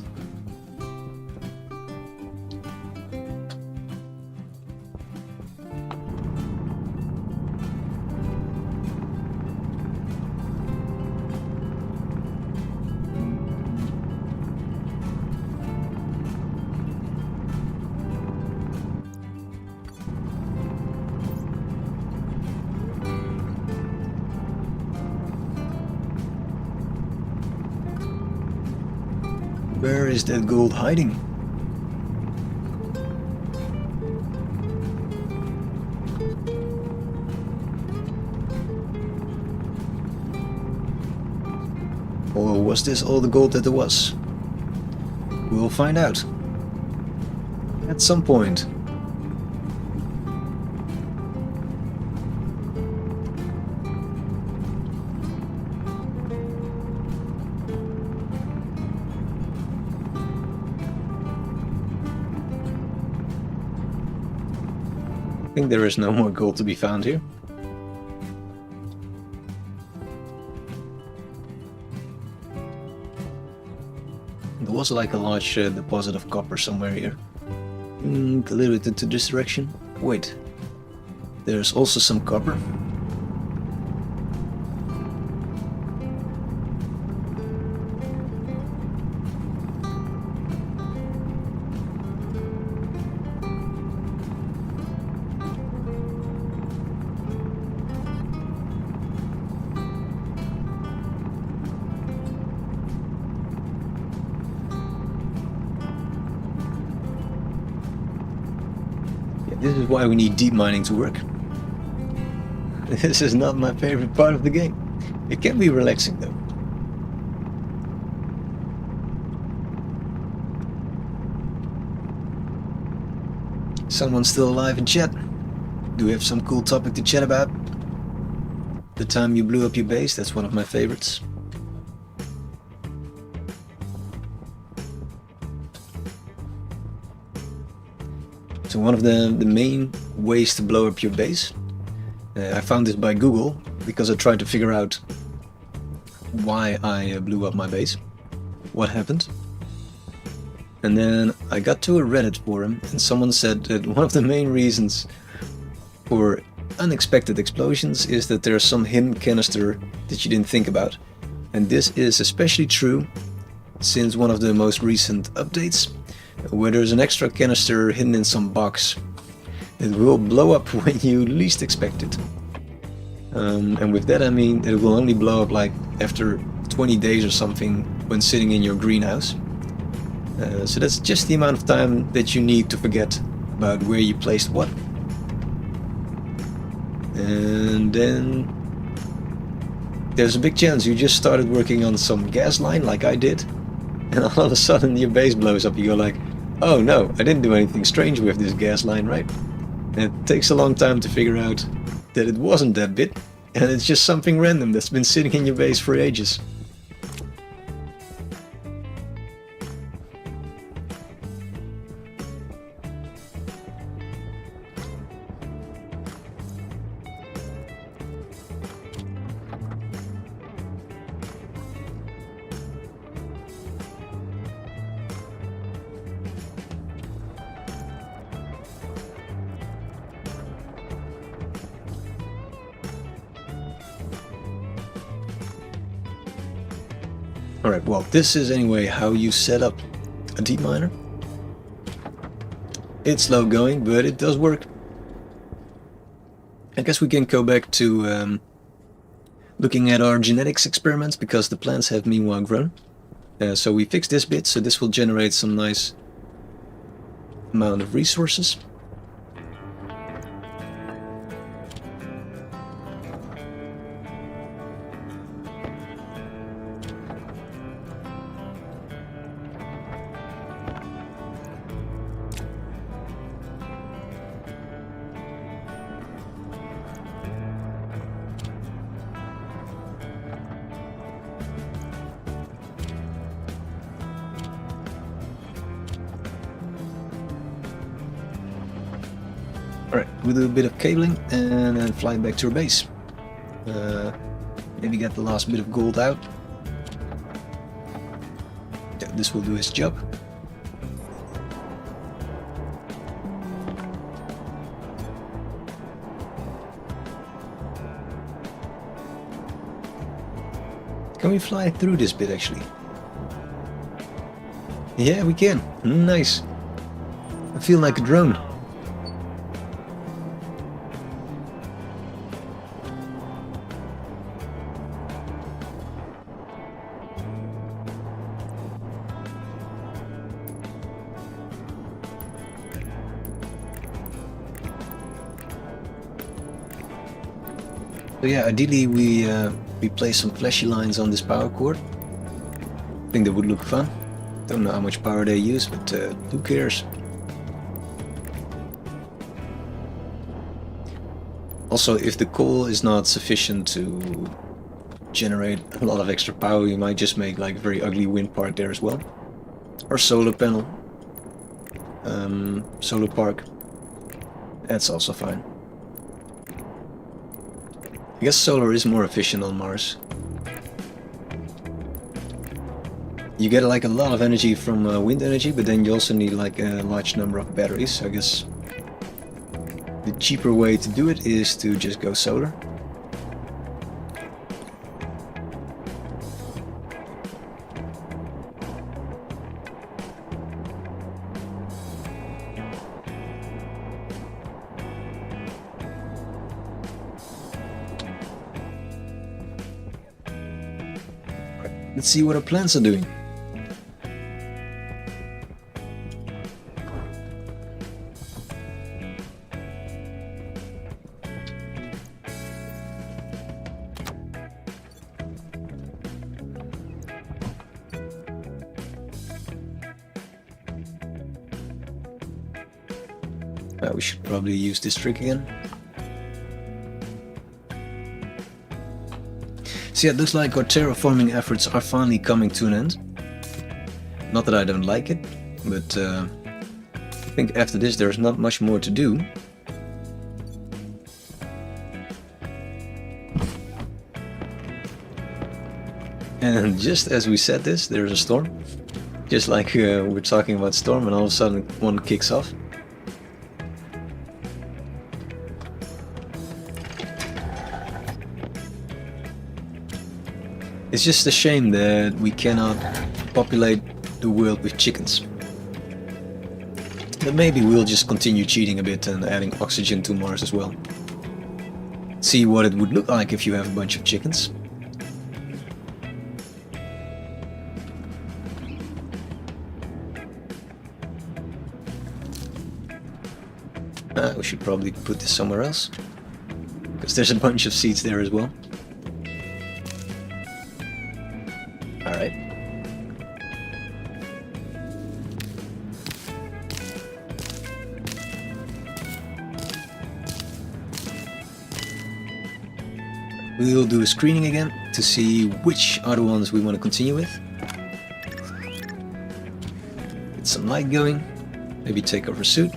S1: Where is that gold hiding? Or was this all the gold that there was? We'll find out. At some point. I think there is no more gold to be found here. There was like a large deposit of copper somewhere here. A little bit into this direction. Wait, there's also some copper. This is why we need deep mining to work. This is not my favorite part of the game. It can be relaxing though. Someone still alive in chat? Do we have some cool topic to chat about? The time you blew up your base, that's one of my favorites. So one of the main ways to blow up your base, I found this by Google because I tried to figure out why I blew up my base, what happened. And then I got to a Reddit forum and someone said that one of the main reasons for unexpected explosions is that there's some hidden canister that you didn't think about. And this is especially true since one of the most recent updates, where there's an extra canister hidden in some box. It will blow up when you least expect it. And with that I mean it will only blow up like after 20 days or something when sitting in your greenhouse. So that's just the amount of time that you need to forget about where you placed what. And then there's a big chance you just started working on some gas line like I did, and all of a sudden your base blows up. You go like, oh no, I didn't do anything strange with this gas line, right? And it takes a long time to figure out that it wasn't that bit, and it's just something random that's been sitting in your base for ages. Alright, well, this is anyway how you set up a deep miner. It's slow going, but it does work. I guess we can go back to looking at our genetics experiments, because the plants have meanwhile grown. So we fixed this bit, so this will generate some nice amount of resources. Alright, we'll do a bit of cabling and then fly back to our base. Maybe get the last bit of gold out. Yeah, this will do its job. Can we fly through this bit actually? Yeah, we can. Nice. I feel like a drone. So yeah, ideally we place some flashy lines on this power cord. I think that would look fun. Don't know how much power they use, but who cares? Also, if the coal is not sufficient to generate a lot of extra power, you might just make like a very ugly wind park there as well. Or solar panel. Solar park. That's also fine. I guess solar is more efficient on Mars. You get like a lot of energy from wind energy, but then you also need like a large number of batteries. So I guess the cheaper way to do it is to just go solar. Let's see what our plants are doing. We should probably use this trick again. So yeah, it looks like our terraforming efforts are finally coming to an end. Not that I don't like it, but I think after this there's not much more to do. And just as we said this, there's a storm. Just like we're talking about storm, and all of a sudden one kicks off. It's just a shame that we cannot populate the world with chickens. But maybe we'll just continue cheating a bit and adding oxygen to Mars as well. See what it would look like if you have a bunch of chickens. We should probably put this somewhere else, because there's a bunch of seeds there as well. Alright. We'll do a screening again to see which are the ones we want to continue with. Get some light going. Maybe take off our suit.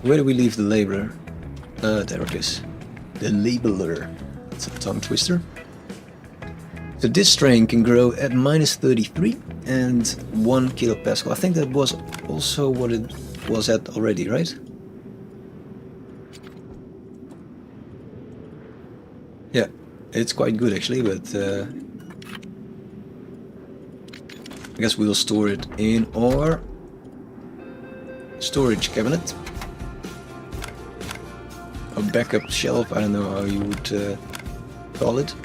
S1: Where do we leave the labeler? There it is. The labeler. It's a tongue twister. So this strain can grow at -33 and 1 kilopascal. I think that was also what it was at already, right? Yeah, it's quite good actually, but I guess we'll store it in our storage cabinet. A backup shelf, I don't know how you would call it.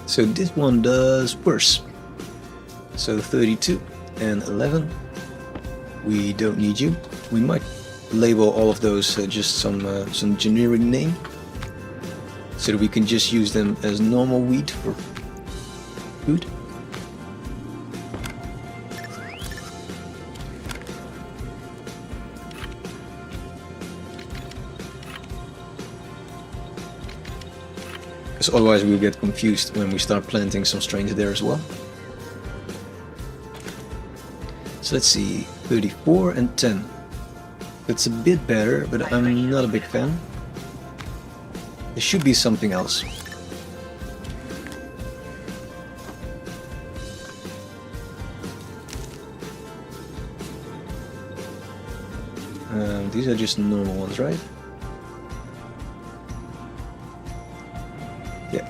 S1: So this one does worse. So 32 and 11. We don't need you. We might label all of those just some generic name, so that we can just use them as normal wheat for food. Because otherwise we'll get confused when we start planting some strains there as well. So let's see, 34 and 10. That's a bit better, but I'm not a big fan. There should be something else. These are just normal ones, right? Yeah.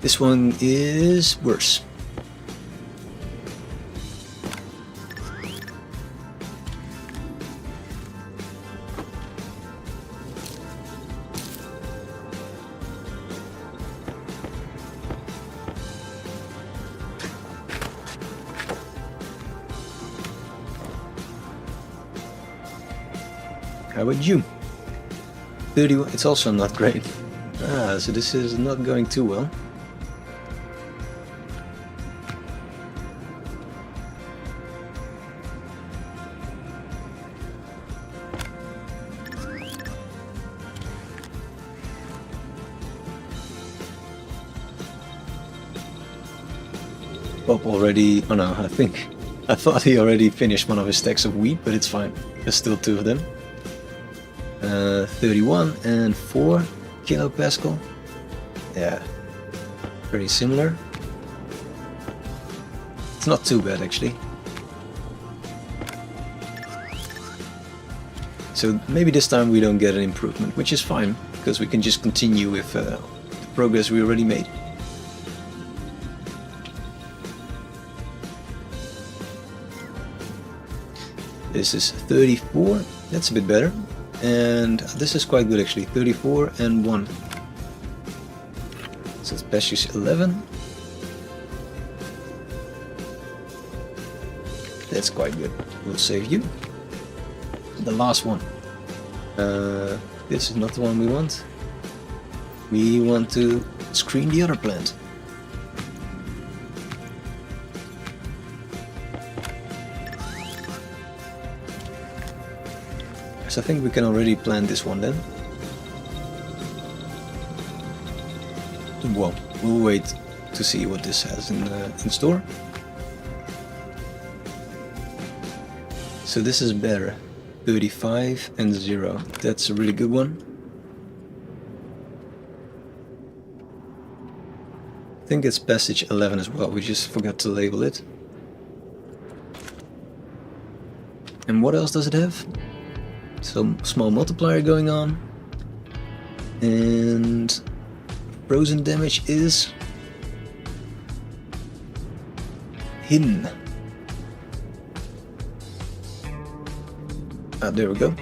S1: This one is worse. How about you? 31, it's also not great. So this is not going too well. Bob already, oh no, I thought he already finished one of his stacks of wheat, but it's fine. There's still 2 of them. 31 and 4 kilopascal. Yeah, very similar. It's not too bad actually. So maybe this time we don't get an improvement, which is fine, because we can just continue with the progress we already made. This is 34, that's a bit better. And this is quite good actually, 34 and 1. So it's passage 11. That's quite good. We'll save you. The last one. This is not the one we want. We want to screen the other plant. So I think we can already plant this one then. Well, we'll wait to see what this has in store. So this is better. 35 and 0. That's a really good one. I think it's passage 11 as well. We just forgot to label it. And what else does it have? Some small multiplier going on, and frozen damage is hidden. Ah, there we go.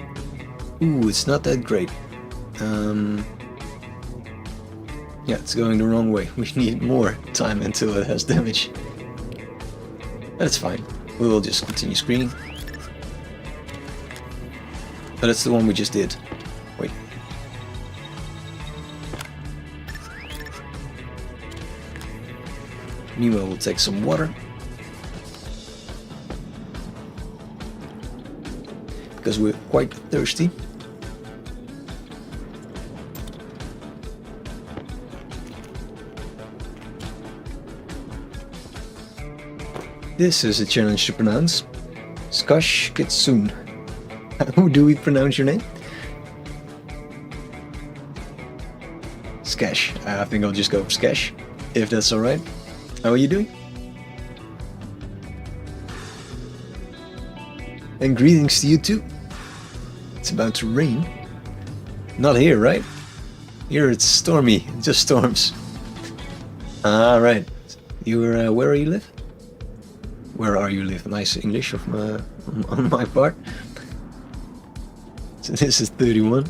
S1: Ooh, it's not that great. Yeah, it's going the wrong way. We need more time until it has damage. That's fine. We will just continue screening. Oh, that's the one we just did. Wait. Meanwhile, we'll take some water. Because we're quite thirsty. This is a challenge to pronounce. Skosh Kitsune. How do we pronounce your name? Skash. I think I'll just go for Skash, if that's alright. How are you doing? And greetings to you too. It's about to rain. Not here, right? Here it's stormy, it just storms. Alright. You're, where are you live? Where are you live? Nice English on my part. So this is 31.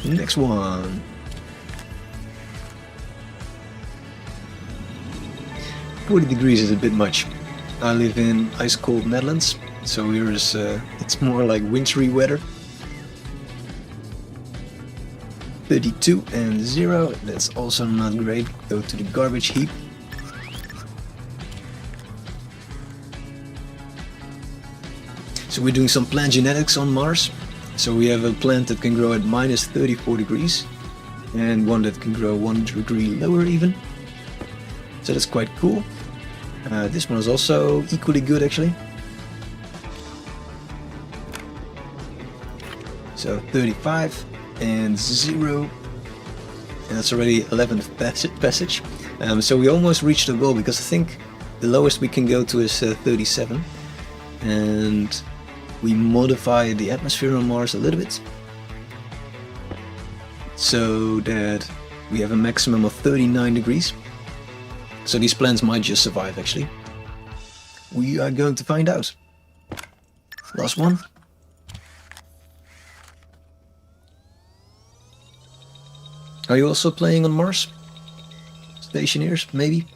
S1: Next one. 40 degrees is a bit much. I live in ice cold Netherlands, so here is it's more like wintry weather. 32 and 0, that's also not great. Go to the garbage heap. So we're doing some plant genetics on Mars. So we have a plant that can grow at minus 34 degrees and one that can grow 1 degree lower even. So that's quite cool. This one is also equally good actually. So 35 and 0. And that's already 11th passage. So we almost reached the goal because I think the lowest we can go to is 37. And we modify the atmosphere on Mars a little bit. so that we have a maximum of 39 degrees. So these plants might just survive actually. We are going to find out. Last one. Are you also playing on Mars? Stationeers, maybe?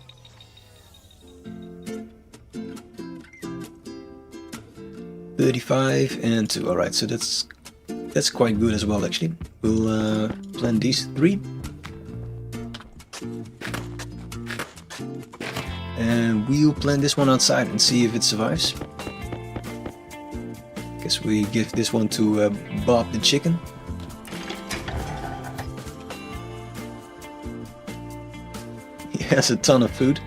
S1: $35 and 2. Alright, so that's quite good as well actually. We'll plant these 3. And we'll plant this one outside and see if it survives. Guess we give this one to Bob the chicken. He has a ton of food,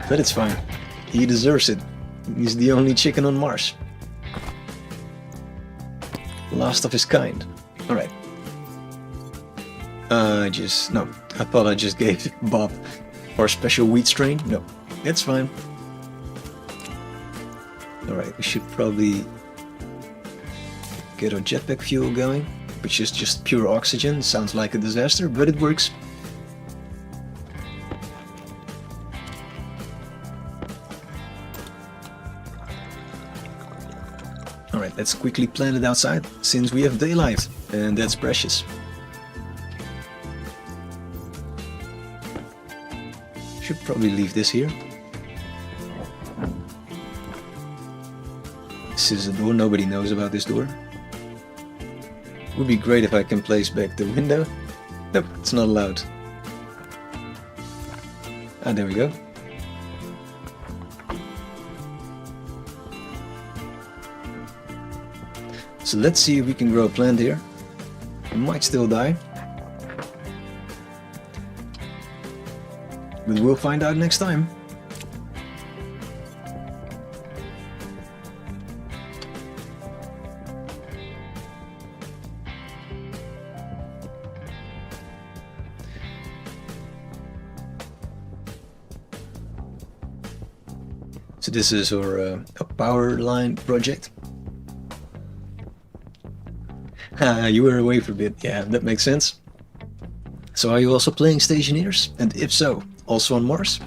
S1: but it's fine. He deserves it. He's the only chicken on Mars. Last of his kind. Alright. I thought I just gave Bob our special wheat strain. No, it's fine. Alright, we should probably get our jetpack fuel going, which is just pure oxygen. Sounds like a disaster, but it works. Alright, let's quickly plant it outside, since we have daylight, and that's precious. Should probably leave this here. This is a door, nobody knows about this door. Would be great if I can place back the window. Nope, it's not allowed. Ah, there we go. So let's see if we can grow a plant here. It might still die. But we'll find out next time. So this is our a power line project. You were away for a bit, yeah, that makes sense. So are you also playing Stationeers? And if so, also on Mars?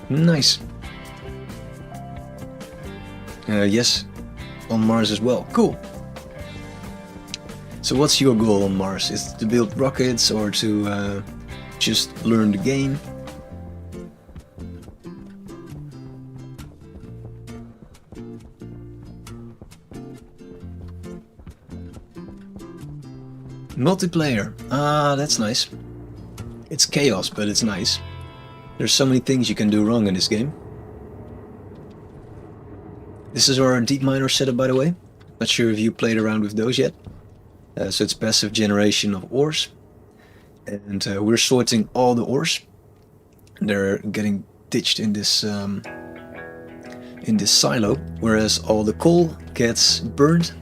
S1: Nice. Yes, on Mars as well. Cool. So what's your goal on Mars? Is it to build rockets or to just learn the game? Multiplayer. Ah, that's nice. It's chaos, but it's nice. There's so many things you can do wrong in this game. This is our deep miner setup, by the way. Not sure if you played around with those yet. So it's passive generation of ores. And we're sorting all the ores. They're getting ditched in this silo, whereas all the coal gets burned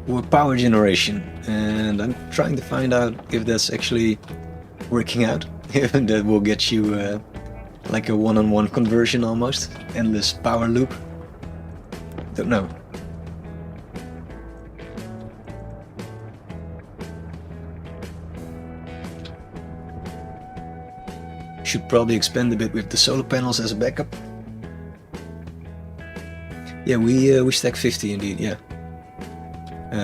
S1: for power generation. And I'm trying to find out if that's actually working out. If that will get you like a one-on-one conversion almost. Endless power loop. Don't know. Should probably expand a bit with the solar panels as a backup. Yeah, we stack 50 indeed, yeah.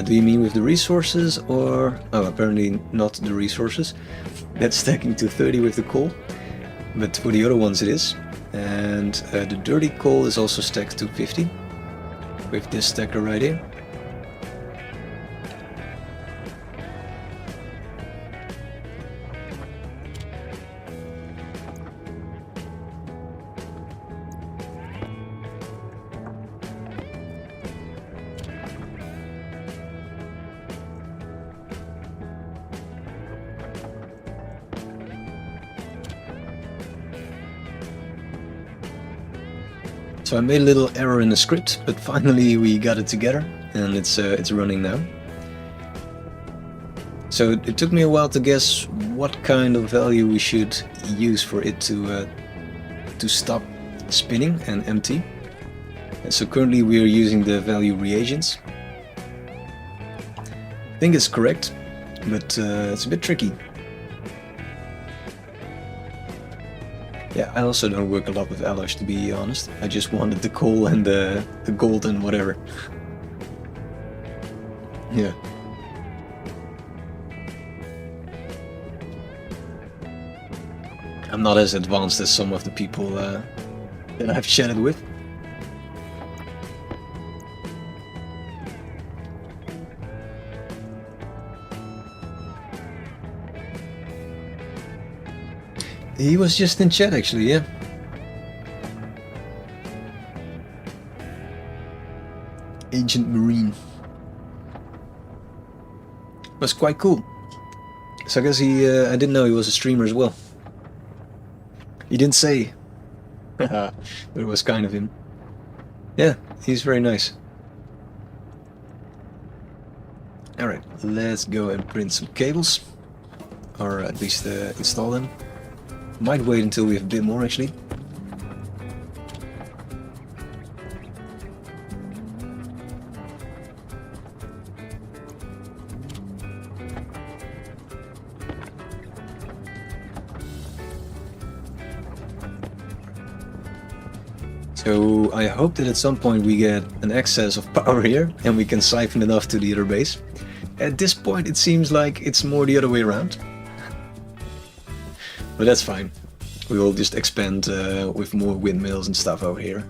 S1: Do you mean with the resources or... Oh, apparently not the resources. That's stacking to 30 with the coal. But for the other ones it is. And the dirty coal is also stacked to 50. With this stacker right here. So I made a little error in the script, but finally we got it together, and it's running now. So it took me a while to guess what kind of value we should use for it to stop spinning and empty. So currently we are using the value reagents. I think it's correct, but it's a bit tricky. Yeah, I also don't work a lot with alloys, to be honest. I just wanted the coal and the gold and whatever. Yeah. I'm not as advanced as some of the people that I've chatted with. He was just in chat actually, yeah. Agent Marine. Was quite cool. So I guess I didn't know he was a streamer as well. He didn't say. But it was kind of him. Yeah, he's very nice. Alright, let's go and print some cables. Or at least install them. Might wait until we have a bit more actually. So I hope that at some point we get an excess of power here and we can siphon enough to the other base. At this point it seems like it's more the other way around. But that's fine. We will just expand with more windmills and stuff over here.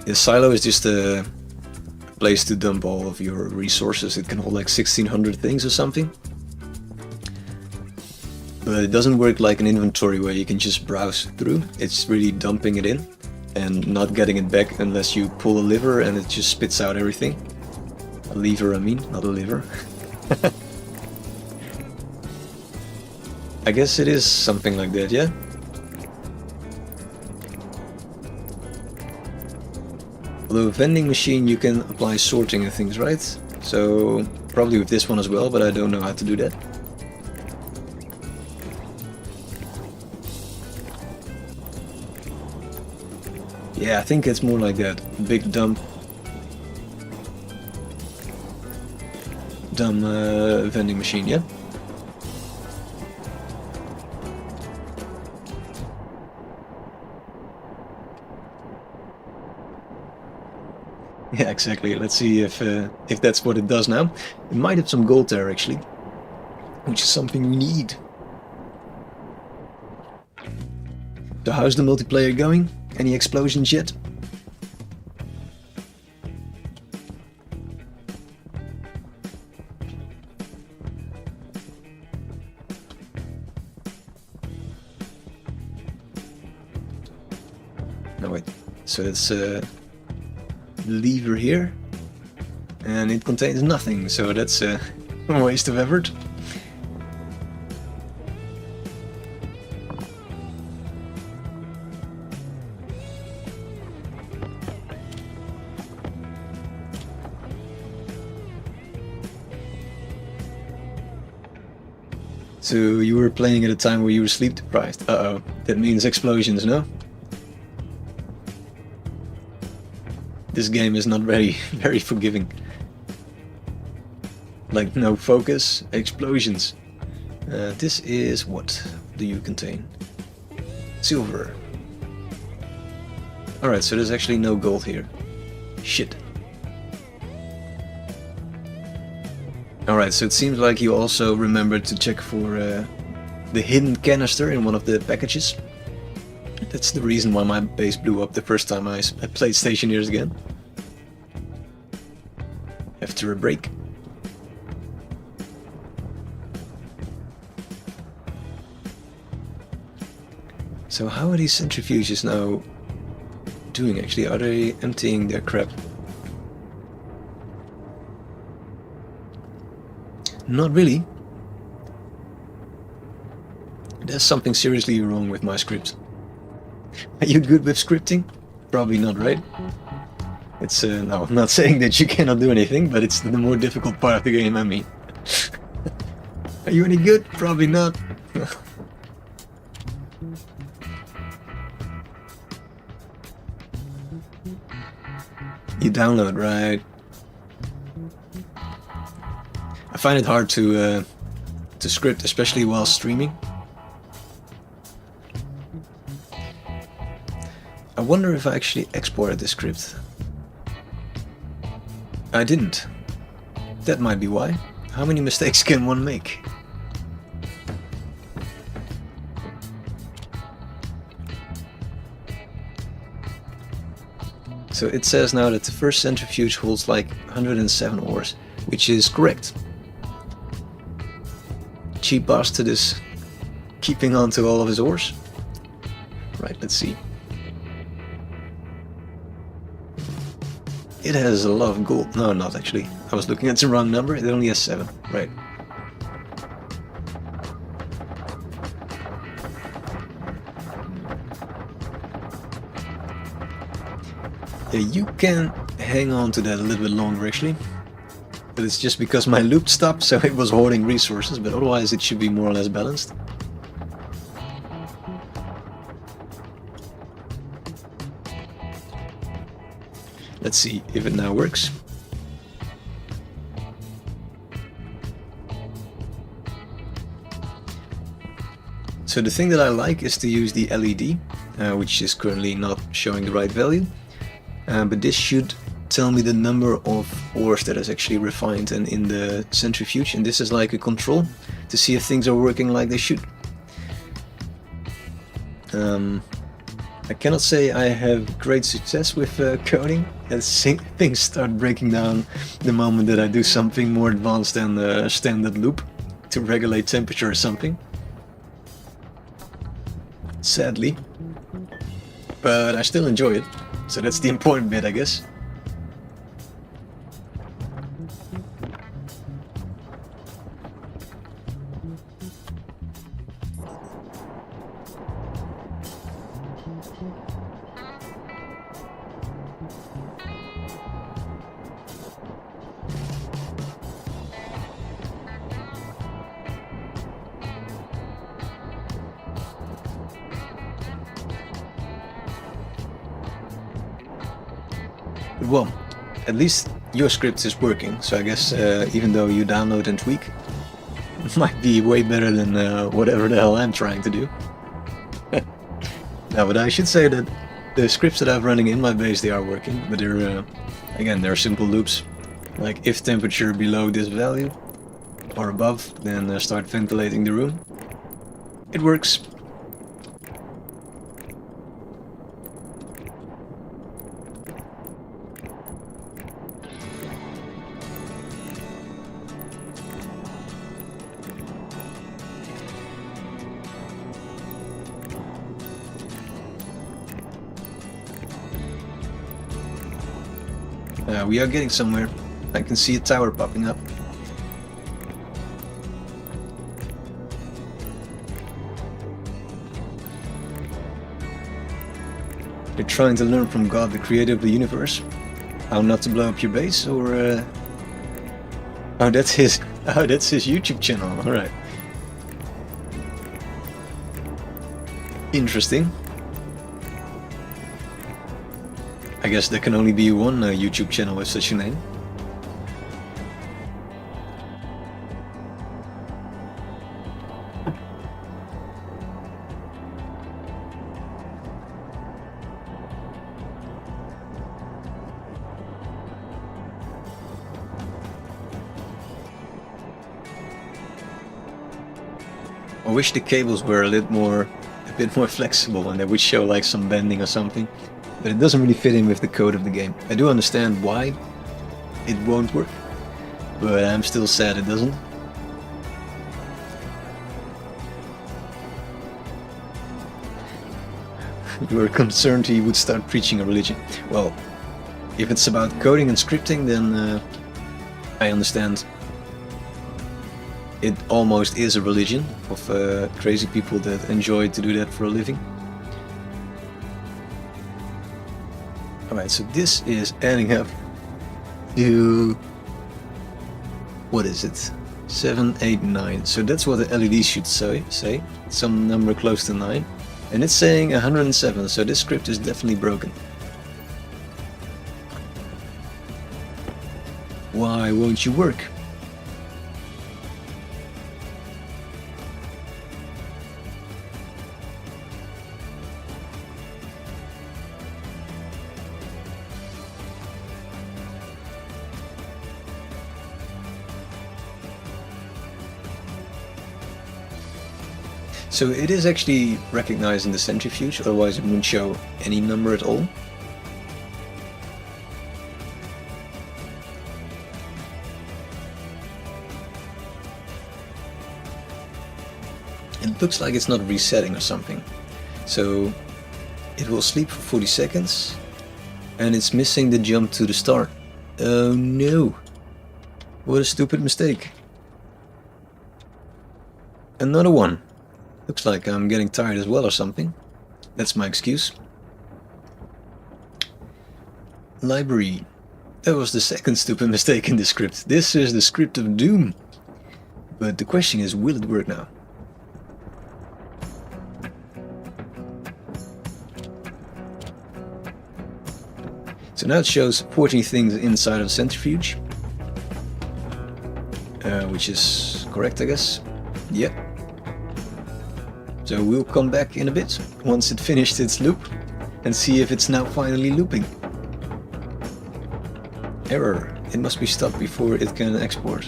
S1: The silo is just a place to dump all of your resources. It can hold like 1600 things or something. But it doesn't work like an inventory where you can just browse through. It's really dumping it in and not getting it back unless you pull a lever and it just spits out everything. A lever, I mean, not a liver. I guess it is something like that, yeah? Although a vending machine you can apply sorting and things, right? So probably with this one as well, but I don't know how to do that. Yeah, I think it's more like that. Big dumb vending machine, yeah? Yeah, exactly. Let's see if that's what it does now. It might have some gold there actually, which is something we need. So how's the multiplayer going? Any explosions yet? No wait. So it's lever here, and it contains nothing, so that's a waste of effort. So you were playing at a time where you were sleep deprived. Uh-oh, that means explosions, no? This game is not very forgiving. Like, no focus, explosions. This is what do you contain? Silver. Alright, so there's actually no gold here. Shit. Alright, so it seems like you also remembered to check for the hidden canister in one of the packages. That's the reason why my base blew up the first time I played Stationeers again. After a break. So how are these centrifuges now doing actually? Are they emptying their crap? Not really. There's something seriously wrong with my script. Are you good with scripting? Probably not, right? It's, no, I'm not saying that you cannot do anything, but it's the more difficult part of the game, I mean. Are you any good? Probably not. You download, right? I find it hard to script, especially while streaming. I wonder if I actually exported the script. I didn't. That might be why. How many mistakes can one make? So it says now that the first centrifuge holds like 107 ores, which is correct. Cheap bastard is keeping on to all of his ores. Right, let's see. It has a lot of gold. No, not actually. I was looking at the wrong number. It only has 7. Right. Yeah, you can hang on to that a little bit longer actually. But it's just because my loop stopped, so it was hoarding resources, but otherwise it should be more or less balanced. Let's see if it now works. So the thing that I like is to use the LED, which is currently not showing the right value. But this should tell me the number of ores that is actually refined and in the centrifuge, and this is like a control to see if things are working like they should. I cannot say I have great success with coding, as things start breaking down the moment that I do something more advanced than a standard loop to regulate temperature or something. Sadly. But I still enjoy it, so that's the important bit, I guess. Well, at least your script is working, so I guess even though you download and tweak, it might be way better than whatever the hell I'm trying to do. Now, but I should say that the scripts that I'm running in my base, they are working, but they're, again, they're simple loops. Like if temperature below this value, or above, then start ventilating the room. It works. We are getting somewhere. I can see a tower popping up. You're trying to learn from God, the creator of the universe, how not to blow up your base, or oh, that's his YouTube channel. All right. Interesting. I guess there can only be one YouTube channel with such a name. I wish the cables were a bit more flexible and they would show like some bending or something. But it doesn't really fit in with the code of the game. I do understand why it won't work, but I'm still sad it doesn't. You were concerned he would start preaching a religion. Well, if it's about coding and scripting, then I understand. It almost is a religion of crazy people that enjoy to do that for a living. Alright, so this is adding up to, what is it? 7, 8, 9. So that's what the LED should say, some number close to 9. And it's saying 107, so this script is definitely broken. Why won't you work? So it is actually recognizing the centrifuge, otherwise it wouldn't show any number at all. It looks like it's not resetting or something. So it will sleep for 40 seconds and it's missing the jump to the start. Oh no! What a stupid mistake. Another one. Looks like I'm getting tired as well or something. That's my excuse. Library. That was the second stupid mistake in the script. This is the script of doom. But the question is, will it work now? So now it shows 14 things inside of the centrifuge. Which is correct, I guess. Yep. So we'll come back in a bit, once it finished its loop, and see if it's now finally looping. Error. It must be stopped before it can export.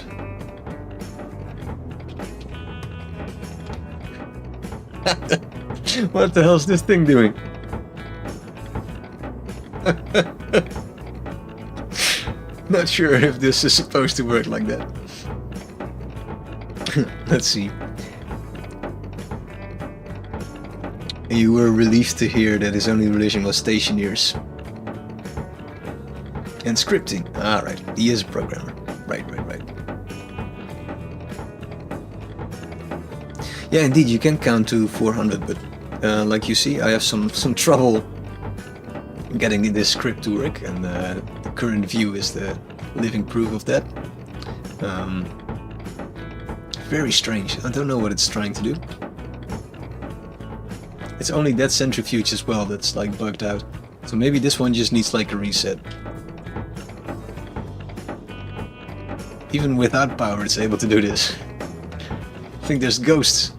S1: What the hell is this thing doing? Not sure if this is supposed to work like that. Let's see. You were relieved to hear that his only religion was Stationeers. And scripting. Ah, right. He is a programmer. Right. Yeah, indeed, you can count to 400, but like you see, I have some trouble getting this script to work, and the current view is the living proof of that. Very strange. I don't know what it's trying to do. It's only that centrifuge as well that's like bugged out. So maybe this one just needs like a reset. Even without power it's able to do this. I think there's ghosts.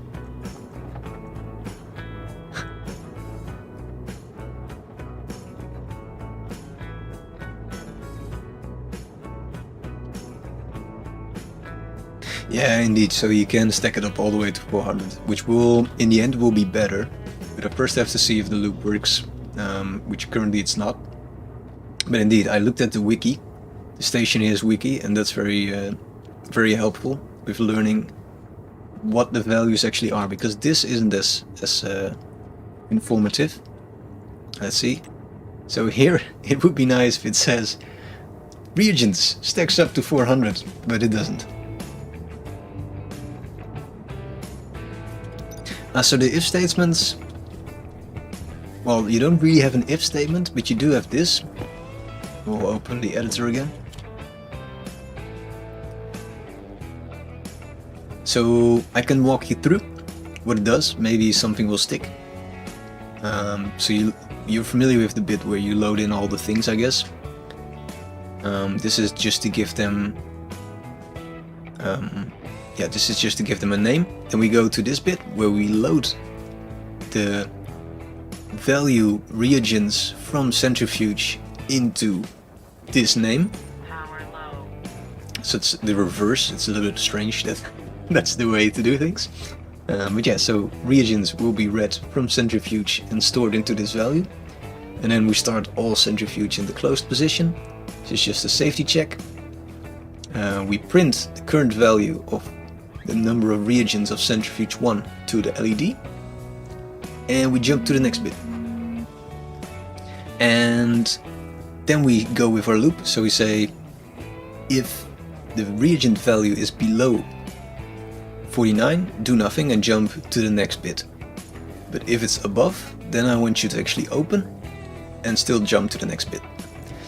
S1: Yeah, indeed, so you can stack it up all the way to 400, which will, in the end, will be better. But I first have to see if the loop works, which currently it's not. But indeed, I looked at the wiki, the Stationeers wiki, and that's very helpful with learning what the values actually are, because this isn't as informative. Let's see. So here, it would be nice if it says reagents stacks up to 400, but it doesn't. So the if statements, well, you don't really have an if statement, but you do have this. We'll open the editor again. So I can walk you through what it does. Maybe something will stick. So you're familiar with the bit where you load in all the things, I guess. This is just to give them this is just to give them a name. Then we go to this bit where we load the value reagents from centrifuge into this name.
S2: Power low.
S1: So it's the reverse. It's a little bit strange that that's the way to do things. But yeah, so reagents will be read from centrifuge and stored into this value. And then we start all centrifuge in the closed position. This is just a safety check. We print the current value of the number of reagents of centrifuge 1 to the LED. And we jump to the next bit. And then we go with our loop. So we say if the reagent value is below 49, do nothing and jump to the next bit. But if it's above, then I want you to actually open and still jump to the next bit.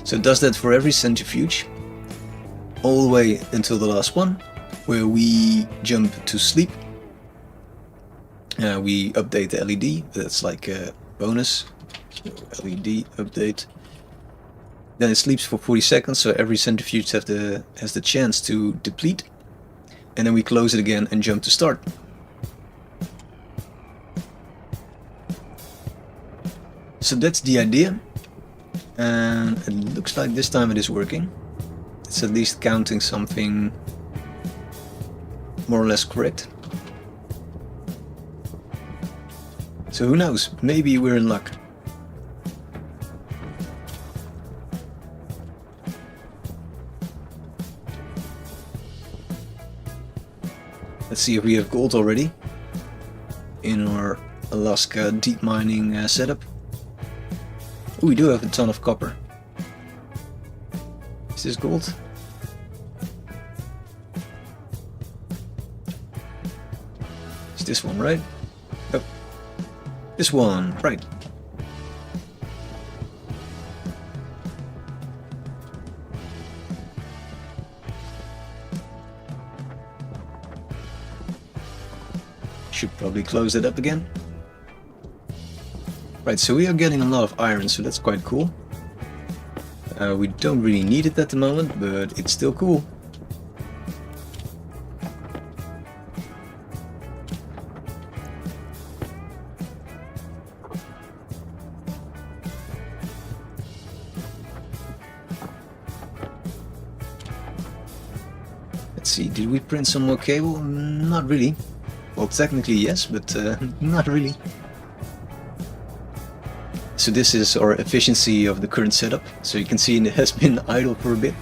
S1: So it does that for every centrifuge, all the way until the last one, where we jump to sleep. We update the LED, that's like a bonus. LED update. Then it sleeps for 40 seconds, so every centrifuge has the chance to deplete. And then we close it again and jump to start. So that's the idea. And it looks like this time it is working. It's at least counting something more or less correct. So who knows, maybe we're in luck. Let's see if we have gold already in our Alaska deep mining setup. Oh, we do have a ton of copper. Is this gold? It's this one, right? Oh, this one, right. Should probably close it up again. Right, so we are getting a lot of iron, so that's quite cool. We don't really need it at the moment, but it's still cool. Let's see, did we print some more cable? Not really. Well, technically yes, but not really. So this is our efficiency of the current setup. So you can see it has been idle for a bit.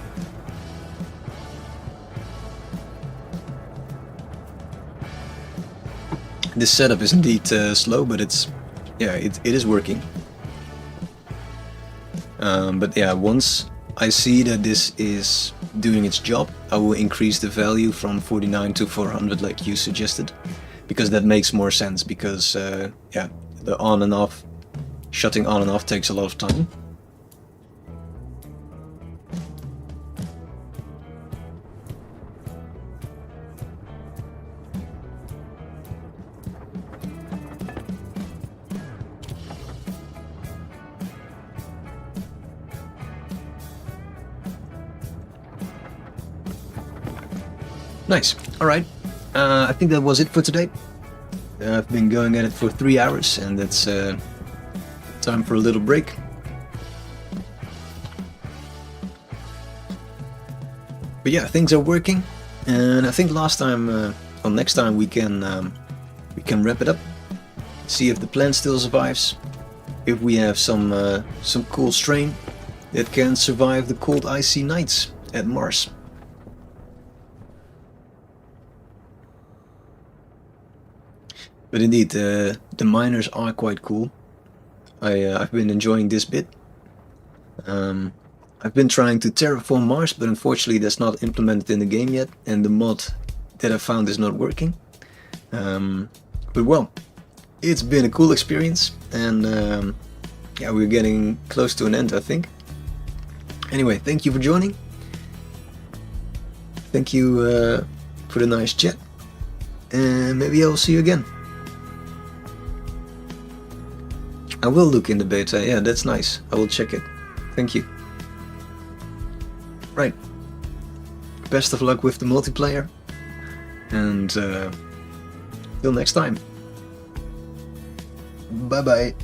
S1: This setup is indeed slow, but it is working. But yeah, once I see that this is doing its job, I will increase the value from 49 to 400 like you suggested. Because that makes more sense, because yeah, the on and off, shutting on and off takes a lot of time. Nice. Alright. I think that was it for today. I've been going at it for 3 hours, and that's time for a little break. But yeah, things are working, and I think next time we can wrap it up. See if the plant still survives. If we have some cool strain that can survive the cold, icy nights at Mars. But indeed, the miners are quite cool. I've been enjoying this bit. I've been trying to terraform Mars, but unfortunately that's not implemented in the game yet, and the mod that I found is not working. But well, it's been a cool experience, and yeah, we're getting close to an end, I think. Anyway, thank you for joining. Thank you for the nice chat, and maybe I will see you again. I will look in the beta, yeah, that's nice. I will check it. Thank you. Right. Best of luck with the multiplayer. And till next time. Bye bye.